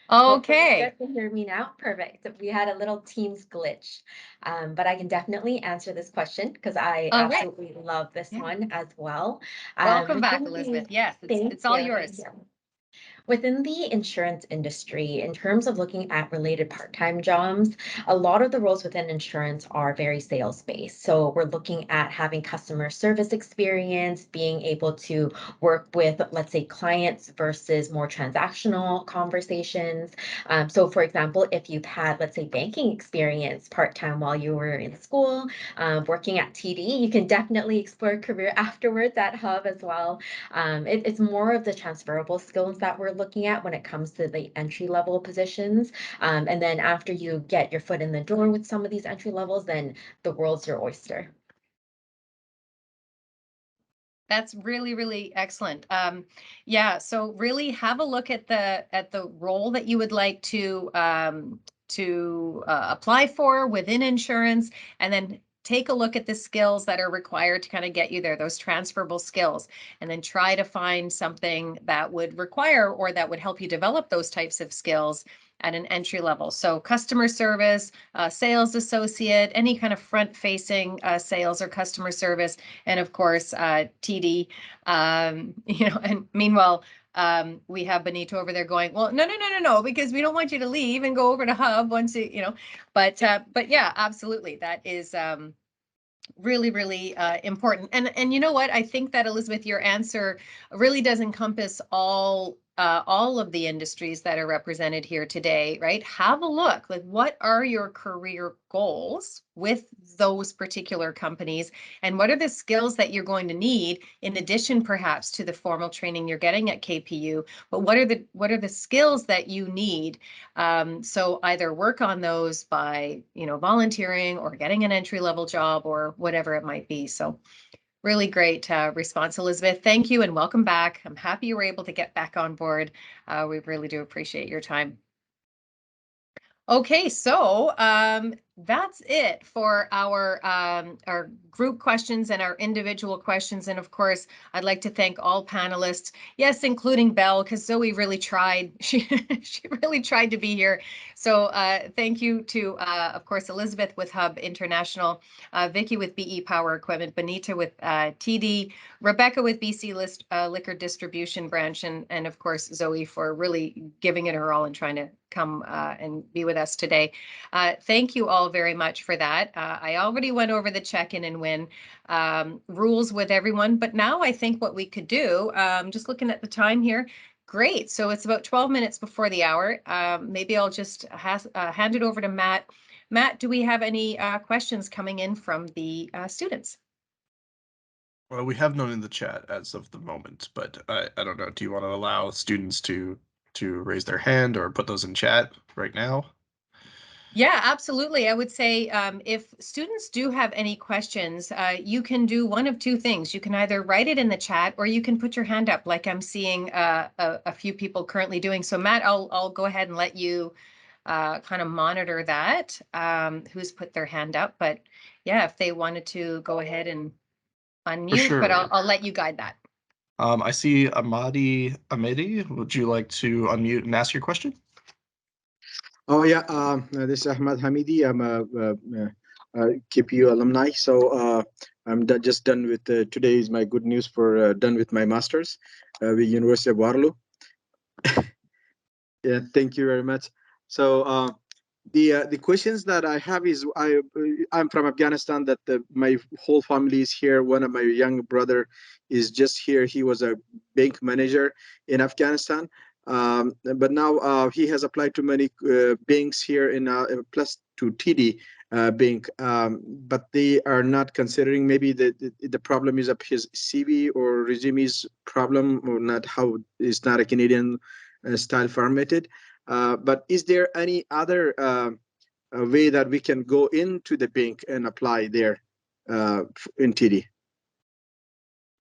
Hopefully you Okay. guys can hear me now. Perfect. We had a little Teams glitch, but I can definitely answer this question because I All right. absolutely love this one as well. Welcome back, within the- Elizabeth. Yes, Thank it's all you, yours. thank you. Within the insurance industry, in terms of looking at related part-time jobs, a lot of the roles within insurance are very sales-based. So we're looking at having customer service experience, being able to work with, let's say, clients versus more transactional conversations. So for example, if you've had, let's say, banking experience part-time while you were in school, working at TD, you can definitely explore a career afterwards at Hub as well. It's more of the transferable skills that we're looking at when it comes to the entry level positions. And then after you get your foot in the door with some of these entry levels, then the world's your oyster. That's really, really excellent. Yeah, so really have a look at the role that you would like to apply for within insurance, and then take a look at the skills that are required to kind of get you there, those transferable skills, and then try to find something that would require or that would help you develop those types of skills at an entry level. So customer service, sales associate, any kind of front-facing sales or customer service, and of course, TD. And meanwhile, we have Benito over there going, well, no, because we don't want you to leave and go over to Hub once but yeah, absolutely. That is really, really important. And you know what? I think that, Elizabeth, your answer really does encompass all of the industries that are represented here today, right? Have a look, like, what are your career goals with those particular companies, and what are the skills that you're going to need in addition, perhaps, to the formal training you're getting at KPU? But what are the skills that you need? So either work on those by, volunteering or getting an entry-level job or whatever it might be. So really great response, Elizabeth. Thank you and welcome back. I'm happy you were able to get back on board. We really do appreciate your time. Okay, so that's it for our group questions and our individual questions. And of course, I'd like to thank all panelists, yes, including Belle, because Zoe really tried. She really tried to be here. So thank you to, of course, Elizabeth with Hub International, Vicky with BE Power Equipment, Benita with TD, Rebecca with BC Liquor Distribution Branch, and of course, Zoe for really giving it her all and trying to come and be with us today. Thank you all very much for that. I already went over the check-in and win rules with everyone, but now I think what we could do, just looking at the time here, great. So it's about 12 minutes before the hour. Maybe I'll just hand it over to Matt. Matt, do we have any questions coming in from the students? Well, we have none in the chat as of the moment, but I don't know. Do you want to allow students to raise their hand or put those in chat right now? Yeah, absolutely. I would say if students do have any questions, you can do one of two things. You can either write it in the chat or you can put your hand up like I'm seeing a few people currently doing. So Matt, I'll go ahead and let you kind of monitor that, who's put their hand up. But yeah, if they wanted to go ahead and unmute, sure. but I'll let you guide that. I see Amedi. Would you like to unmute and ask your question? Oh yeah, this is Ahmad Hamidi. I'm a KPU alumni. So I'm just done with today is my good news for done with my masters with University of Waterloo. Yeah, thank you very much. So the questions that I have is I'm from Afghanistan. That my whole family is here. One of my young brother is just here. He was a bank manager in Afghanistan. But now he has applied to many banks here in plus to TD bank, but they are not considering maybe the problem is of his CV or resume is problem or not how it's not a Canadian style formatted. But is there any other way that we can go into the bank and apply there in TD?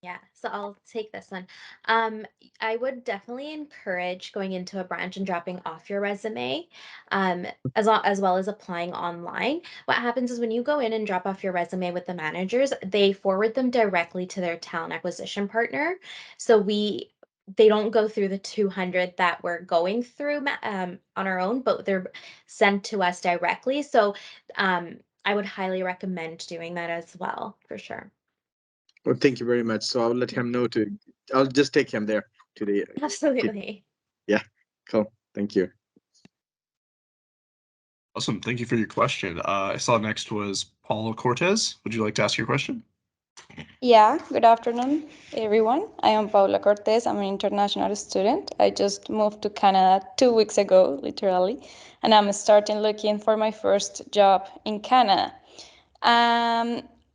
Yeah, so I'll take this one. I would definitely encourage going into a branch and dropping off your resume, as well as applying online. What happens is when you go in and drop off your resume with the managers, they forward them directly to their talent acquisition partner. So they don't go through the 200 that we're going through on our own, but they're sent to us directly. So I would highly recommend doing that as well, for sure. Well, thank you very much. So I'll let him know I'll just take him there today. Absolutely. Yeah, cool. Thank you. Awesome. Thank you for your question. I saw next was Paula Cortez. Would you like to ask your question? Yeah, good afternoon, everyone. I am Paula Cortez. I'm an international student. I just moved to Canada 2 weeks ago, literally, and I'm starting looking for my first job in Canada.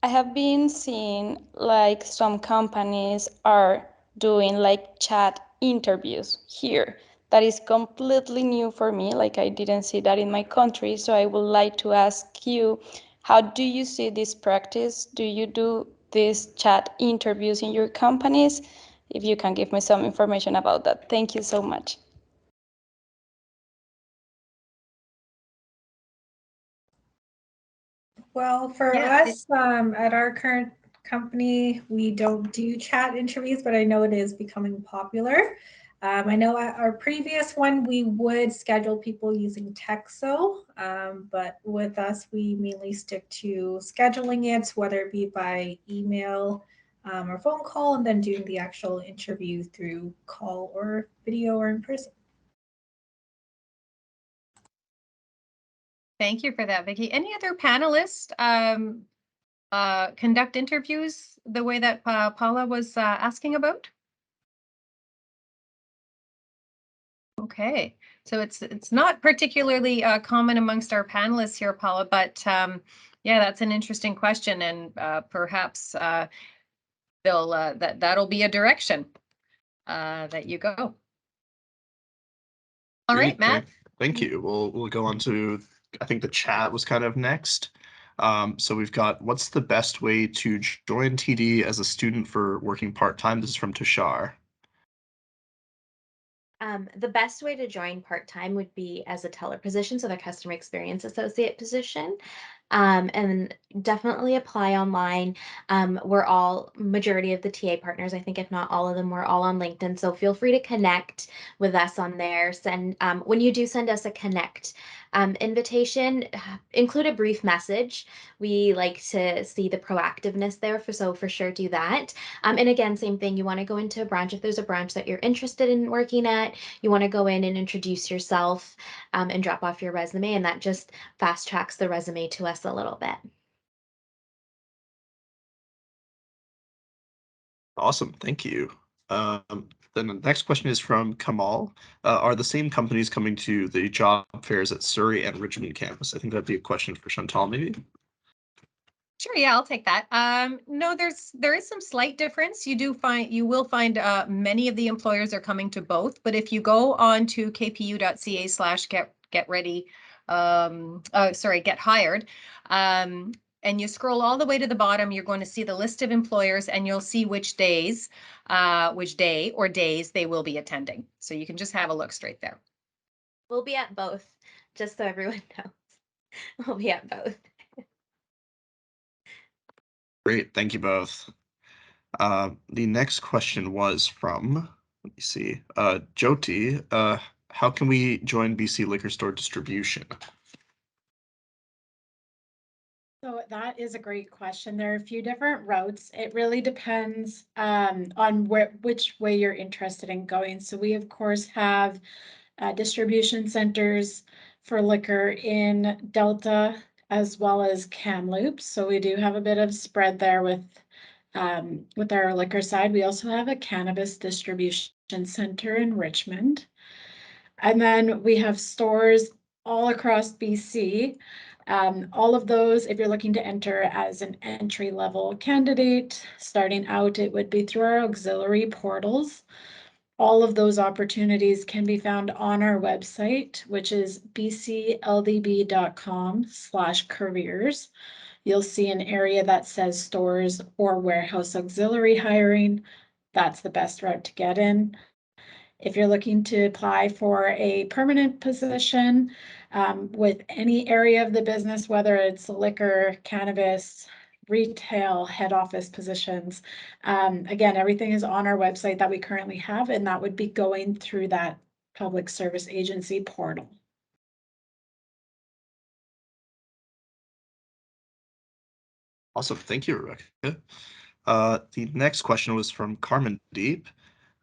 I have been seeing like some companies are doing like chat interviews here. that is completely new for me. Like I didn't see that in my country. So I would like to ask you, how do you see this practice? Do you do these chat interviews in your companies? If you can give me some information about that. Thank you so much. Well, for us, at our current company, we don't do chat interviews, but I know it is becoming popular. I know at our previous one, we would schedule people using Texo, but with us, we mainly stick to scheduling it, whether it be by email or phone call, and then doing the actual interview through call or video or in person. Thank you for that, Vicky. Any other panelists conduct interviews the way that Paula was asking about? Okay, so it's not particularly common amongst our panelists here, Paula, but yeah, that's an interesting question, and perhaps they'll that'll be a direction that you go. All right, Great, Matt. thank you. We'll go on to, I think the chat was kind of next. So we've got, what's the best way to join TD as a student for working part-time? This is from Tushar. The best way to join part-time would be as a teller position, so the customer experience associate position. And definitely apply online. We're all, majority of the TA partners, I think if not all of them, we're all on LinkedIn. So feel free to connect with us on there. Send when you do send us a connect invitation, include a brief message. We like to see the proactiveness there, so for sure do that. And again, same thing, you want to go into a branch. If there's a branch that you're interested in working at, you want to go in and introduce yourself and drop off your resume, and that just fast tracks the resume to us a little bit. Awesome, thank you. Then the next question is from Kamal. Are the same companies coming to the job fairs at Surrey and Richmond campus? I think that'd be a question for Chantal, maybe. Sure, yeah, I'll take that. No, there is some slight difference. You will find many of the employers are coming to both, but if you go on to kpu.ca/get ready, get hired, and you scroll all the way to the bottom, you're going to see the list of employers, and you'll see which day or days they will be attending. So you can just have a look straight there. We'll be at both, just so everyone knows. We'll be at both. Great, thank you both. The next question was from, let me see, Jyoti. How can we join BC Liquor Store Distribution? So that is a great question. There are a few different routes. It really depends on which way you're interested in going. So we, of course, have distribution centers for liquor in Delta as well as Kamloops. So we do have a bit of spread there with our liquor side. We also have a cannabis distribution center in Richmond. And then we have stores all across BC. All of those, if you're looking to enter as an entry-level candidate, starting out, it would be through our auxiliary portals. All of those opportunities can be found on our website, which is bcldb.com/careers. You'll see an area that says stores or warehouse auxiliary hiring. That's the best route to get in. If you're looking to apply for a permanent position with any area of the business, whether it's liquor, cannabis, retail, head office positions, again, everything is on our website that we currently have, and that would be going through that public service agency portal. Awesome, thank you, Rebecca. The next question was from Carmen Deep.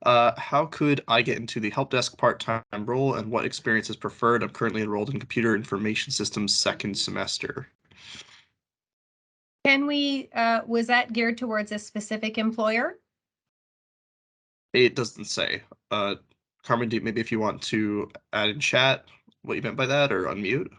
How could I get into the help desk part-time role, and what experience is preferred? I'm currently enrolled in computer information systems second semester. Was that geared towards a specific employer? It doesn't say. Carmen Deep, maybe if you want to add in chat what you meant by that, or unmute.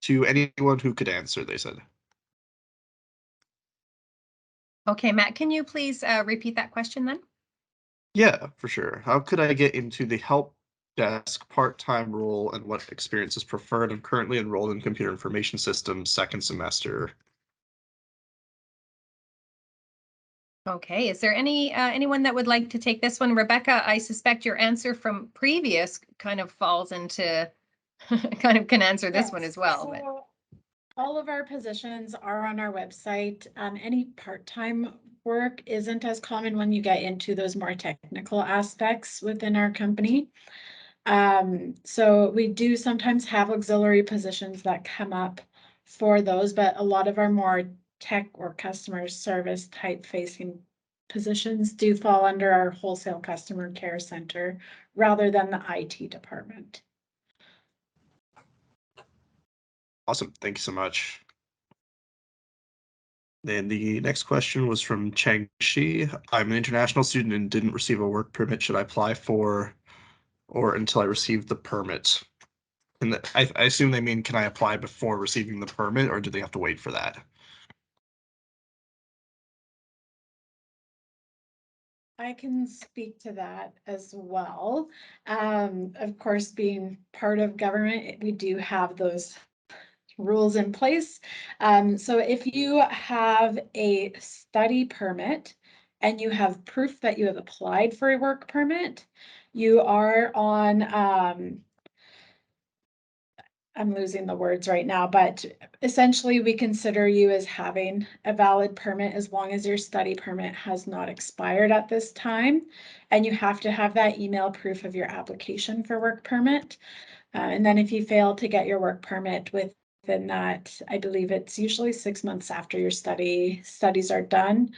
to anyone who could answer, they said. Okay, Matt, can you please repeat that question then? Yeah, for sure. How could I get into the help desk part-time role and what experience is preferred? I'm currently enrolled in computer information systems second semester. Okay, is there anyone that would like to take this one? Rebecca, I suspect your answer from previous kind of falls into, kind of can answer this one as well. But. So all of our positions are on our website. Any part-time work isn't as common when you get into those more technical aspects within our company. So we do sometimes have auxiliary positions that come up for those, but a lot of our more tech or customer service type facing positions do fall under our wholesale customer care center rather than the IT department. Awesome. Thank you so much. Then the next question was from Cheng Shi. I'm an international student and didn't receive a work permit. Should I apply for or until I receive the permit? And I assume they mean, can I apply before receiving the permit, or do they have to wait for that? I can speak to that as well. Of course, being part of government, we do have those rules in place. So if you have a study permit and you have proof that you have applied for a work permit, you are on, I'm losing the words right now, but essentially we consider you as having a valid permit as long as your study permit has not expired at this time. And you have to have that email proof of your application for work permit. And then if you fail to get your work permit within that, I believe it's usually 6 months after your studies are done,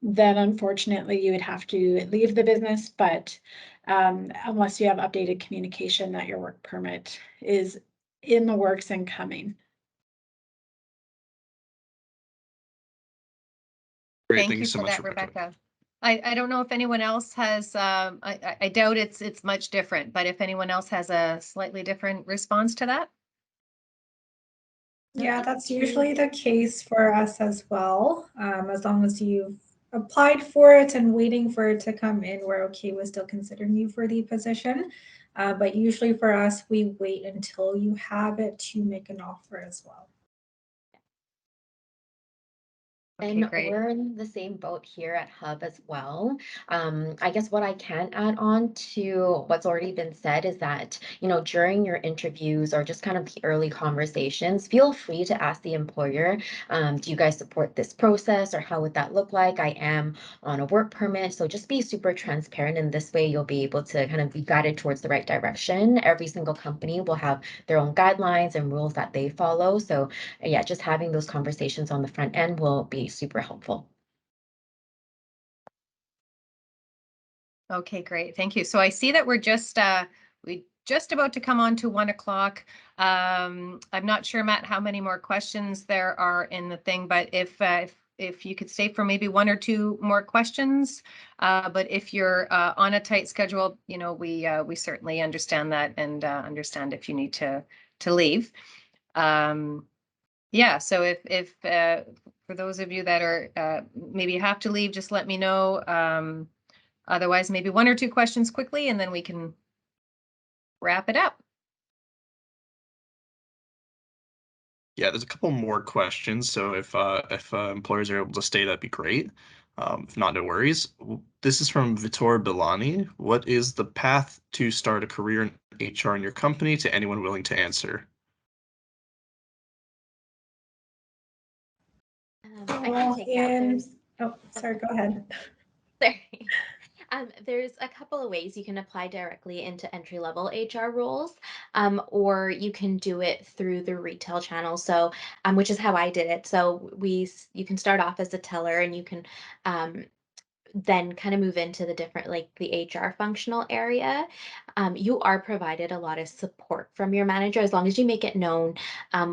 then unfortunately you would have to leave the business. But unless you have updated communication that your work permit is in the works and coming. Great. Thank you so for much, that, Rebecca. I don't know if anyone else has, I doubt it's much different, but if anyone else has a slightly different response to that? Yeah, that's usually the case for us as well. As long as you've applied for it and waiting for it to come in, we're okay with still considering you for the position. But usually for us, we wait until you have it to make an offer as well. Okay, And great. we're in the same boat here at Hub as well. I guess what I can add on to what's already been said is that, during your interviews or just kind of the early conversations, feel free to ask the employer, do you guys support this process, or how would that look like? I am on a work permit. So just be super transparent. And this way you'll be able to kind of be guided towards the right direction. Every single company will have their own guidelines and rules that they follow. So yeah, just having those conversations on the front end will be super helpful. Okay, great. Thank you. So I see that we're just about to come on to 1 o'clock. I'm not sure, Matt, how many more questions there are in the thing, but if you could stay for maybe 1 or 2 more questions, but if you're on a tight schedule, we certainly understand that and understand if you need to leave. Yeah, so if for those of you that are maybe have to leave, just let me know. Otherwise, maybe 1 or 2 questions quickly, and then we can wrap it up. Yeah, there's a couple more questions. So if employers are able to stay, that'd be great. If not, no worries. This is from Vitor Bilani. What is the path to start a career in HR in your company, to anyone willing to answer? I can take that. Oh, sorry, go ahead. Sorry. There's a couple of ways you can apply directly into entry-level HR roles, or you can do it through the retail channel. So, which is how I did it. So you can start off as a teller, and you can then kind of move into the different, like the HR functional area. You are provided a lot of support from your manager as long as you make it known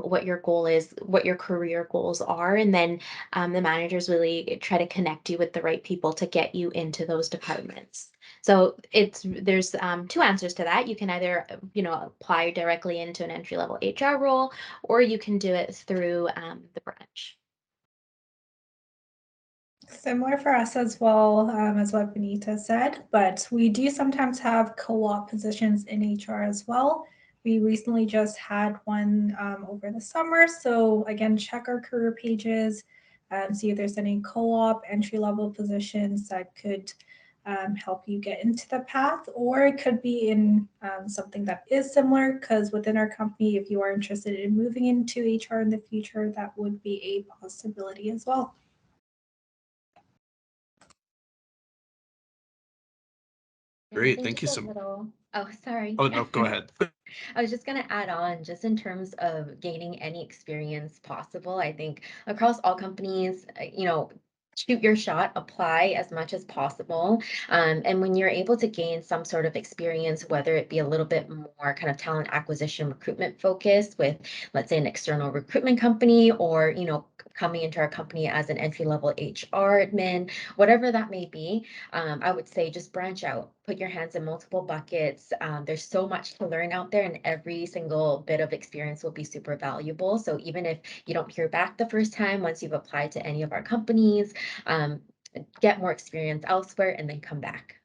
what your goal is, what your career goals are, and then the managers really try to connect you with the right people to get you into those departments. So there's two answers to that. You can either, apply directly into an entry-level HR role, or you can do it through the branch. Similar for us as well, as what Benita said, but we do sometimes have co-op positions in HR as well. We recently just had one over the summer. So again, check our career pages, see if there's any co-op entry-level positions that could help you get into the path, or it could be in something that is similar, because within our company, if you are interested in moving into HR in the future, that would be a possibility as well. Great, thank you so much. Oh, sorry. Oh, no, go ahead. I was just going to add on, just in terms of gaining any experience possible, I think across all companies, shoot your shot, apply as much as possible. And when you're able to gain some sort of experience, whether it be a little bit more kind of talent acquisition recruitment focused with, let's say, an external recruitment company, or, coming into our company as an entry-level HR admin, whatever that may be, I would say just branch out, put your hands in multiple buckets. There's so much to learn out there, and every single bit of experience will be super valuable. So even if you don't hear back the first time, once you've applied to any of our companies, get more experience elsewhere and then come back.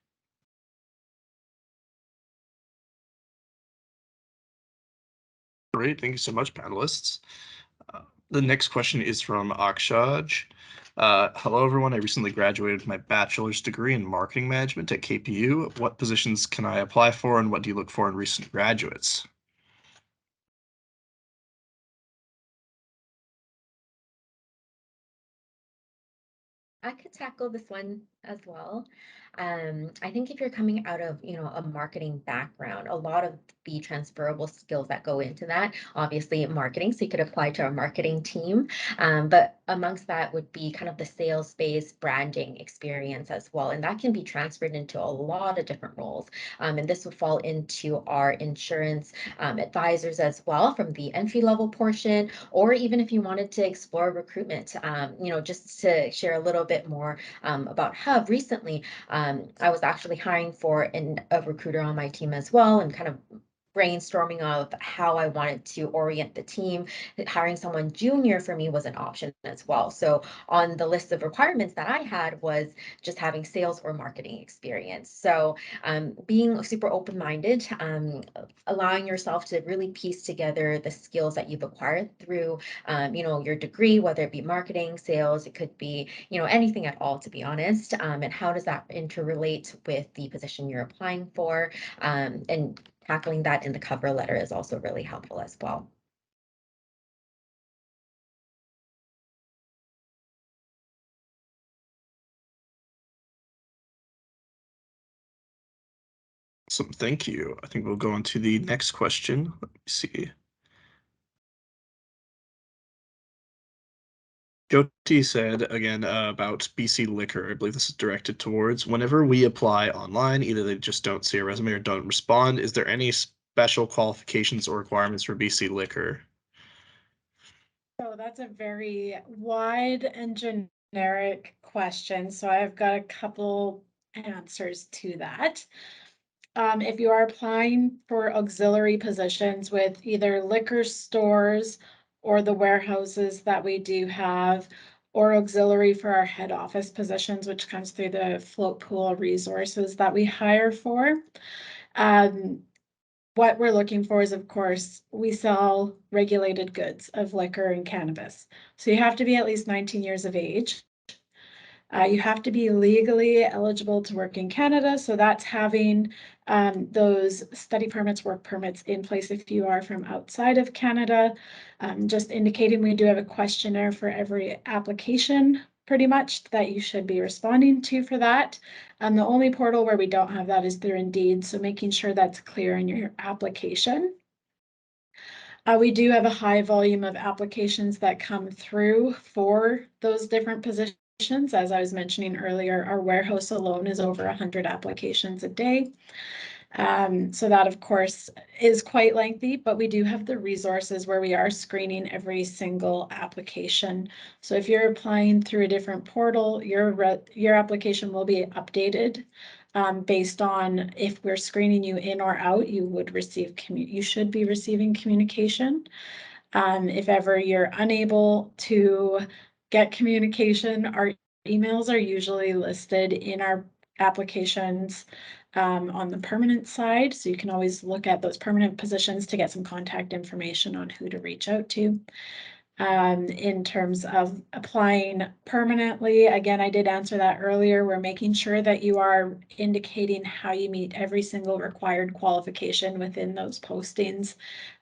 Great, thank you so much, panelists. The next question is from Akshaj. Hello, everyone. I recently graduated with my bachelor's degree in marketing management at KPU. What positions can I apply for, and what do you look for in recent graduates? I could tackle this one as well. I think if you're coming out of, a marketing background, a lot of the transferable skills that go into that, obviously marketing, so you could apply to our marketing team. But amongst that would be kind of the sales-based branding experience as well. And that can be transferred into a lot of different roles. And this would fall into our insurance advisors as well, from the entry-level portion, or even if you wanted to explore recruitment, just to share a little bit more about Hub recently. I was actually hiring for a recruiter on my team as well, and kind of brainstorming of how I wanted to orient the team. Hiring someone junior for me was an option as well. So on the list of requirements that I had was just having sales or marketing experience. So being super open-minded, allowing yourself to really piece together the skills that you've acquired through, your degree, whether it be marketing, sales, it could be, anything at all, to be honest. And how does that interrelate with the position you're applying for? And tackling that in the cover letter is also really helpful as well. Awesome, thank you. I think we'll go on to the next question. Let me see. Jyoti said again about BC Liquor. I believe this is directed towards whenever we apply online, either they just don't see a resume or don't respond. Is there any special qualifications or requirements for BC Liquor? So that's a very wide and generic question. So I've got a couple answers to that. If you are applying for auxiliary positions with either liquor stores or the warehouses that we do have, or auxiliary for our head office positions, which comes through the float pool resources that we hire for. What we're looking for is, of course, we sell regulated goods of liquor and cannabis. So you have to be at least 19 years of age. You have to be legally eligible to work in Canada. So that's having those study permits, work permits in place if you are from outside of Canada. Just indicating we do have a questionnaire for every application, pretty much, that you should be responding to for that. The only portal where we don't have that is through Indeed. So making sure that's clear in your application. We do have a high volume of applications that come through for those different positions. As I was mentioning earlier, our warehouse alone is over 100 applications a day. So that, of course, is quite lengthy, but we do have the resources where we are screening every single application. So if you're applying through a different portal, your application will be updated based on if we're screening you in or out, you should be receiving communication. If ever you're unable to get communication, our emails are usually listed in our applications on the permanent side. So you can always look at those permanent positions to get some contact information on who to reach out to. In terms of applying permanently, again, I did answer that earlier. We're making sure that you are indicating how you meet every single required qualification within those postings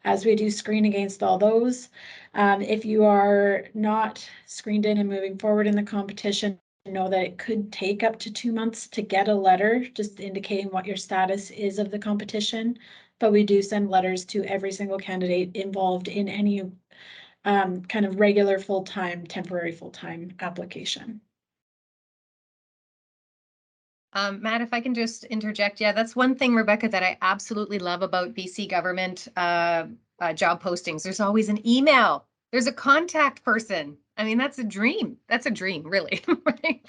as we do screen against all those. If you are not screened in and moving forward in the competition, know that it could take up to 2 months to get a letter just indicating what your status is of the competition. But we do send letters to every single candidate involved in any kind of regular full-time, temporary full-time application. Matt, if I can just interject, yeah, that's one thing, Rebecca, that I absolutely love about BC government job postings. There's always an email. There's a contact person. I mean, that's a dream. That's a dream, really, right?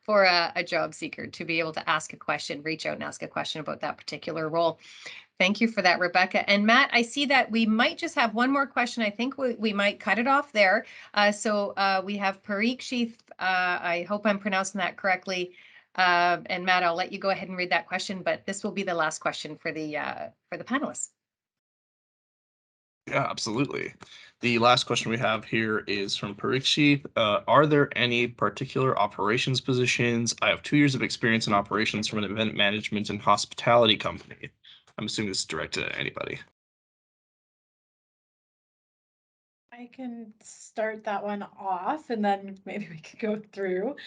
For a job seeker to be able to ask a question, reach out and ask a question about that particular role. Thank you for that, Rebecca. And Matt, I see that we might just have one more question. I think we might cut it off there. So we have Parikshith. I hope I'm pronouncing that correctly. And Matt, I'll let you go ahead and read that question, but this will be the last question for the panelists. Yeah, absolutely. The last question we have here is from Parikshith. Are there any particular operations positions? I have 2 years of experience in operations from an event management and hospitality company. I'm assuming this is directed at anybody. I can start that one off and then maybe we could go through.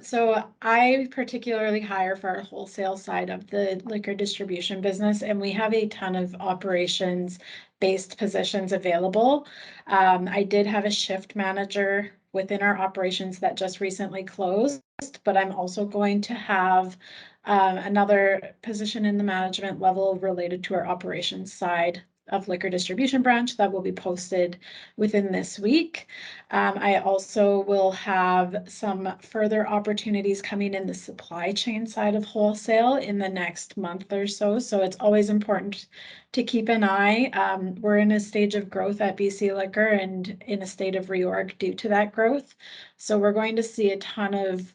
So I particularly hire for our wholesale side of the liquor distribution business, and we have a ton of operations-based positions available. I did have a shift manager within our operations that just recently closed, but I'm also going to have another position in the management level related to our operations side of liquor distribution branch that will be posted within this week. I also will have some further opportunities coming in the supply chain side of wholesale in the next month or so. So it's always important to keep an eye. We're in a stage of growth at BC Liquor and in a state of reorg due to that growth. So we're going to see a ton of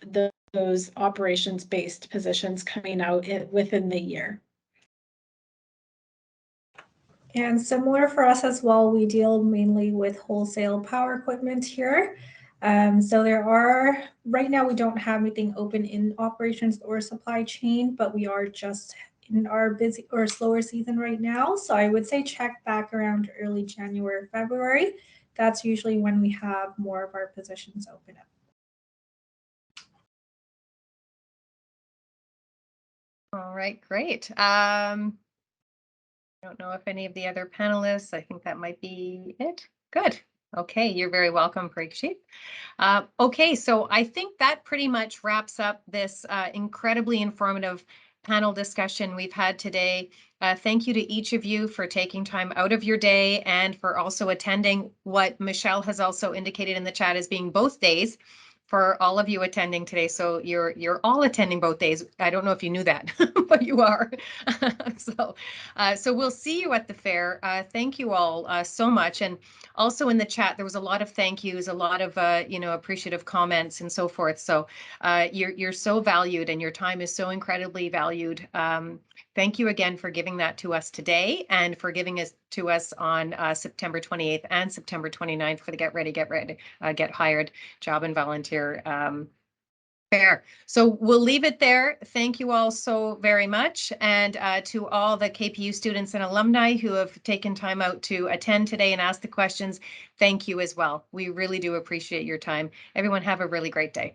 those operations-based positions coming out within the year. And similar for us as well, we deal mainly with wholesale power equipment here. So right now we don't have anything open in operations or supply chain, but we are just in our busy or slower season right now. So I would say check back around early January, February. That's usually when we have more of our positions open up. All right, great. I don't know if any of the other panelists, I think that might be it. Good. Okay, you're very welcome, Parikshith. Okay, so I think that pretty much wraps up this incredibly informative panel discussion we've had today. Thank you to each of you for taking time out of your day and for also attending what Michelle has also indicated in the chat as being both days for all of you attending today. So you're all attending both days. I don't know if you knew that, but you are. So we'll see you at the fair. Thank you all so much. And also in the chat, there was a lot of thank yous, a lot of appreciative comments and so forth. So you're so valued and your time is so incredibly valued. Thank you again for giving that to us today and for giving it to us on September 28th and September 29th for the Get Hired Job and Volunteer fair. So we'll leave it there. Thank you all so very much. And to all the KPU students and alumni who have taken time out to attend today and ask the questions, thank you as well. We really do appreciate your time. Everyone have a really great day.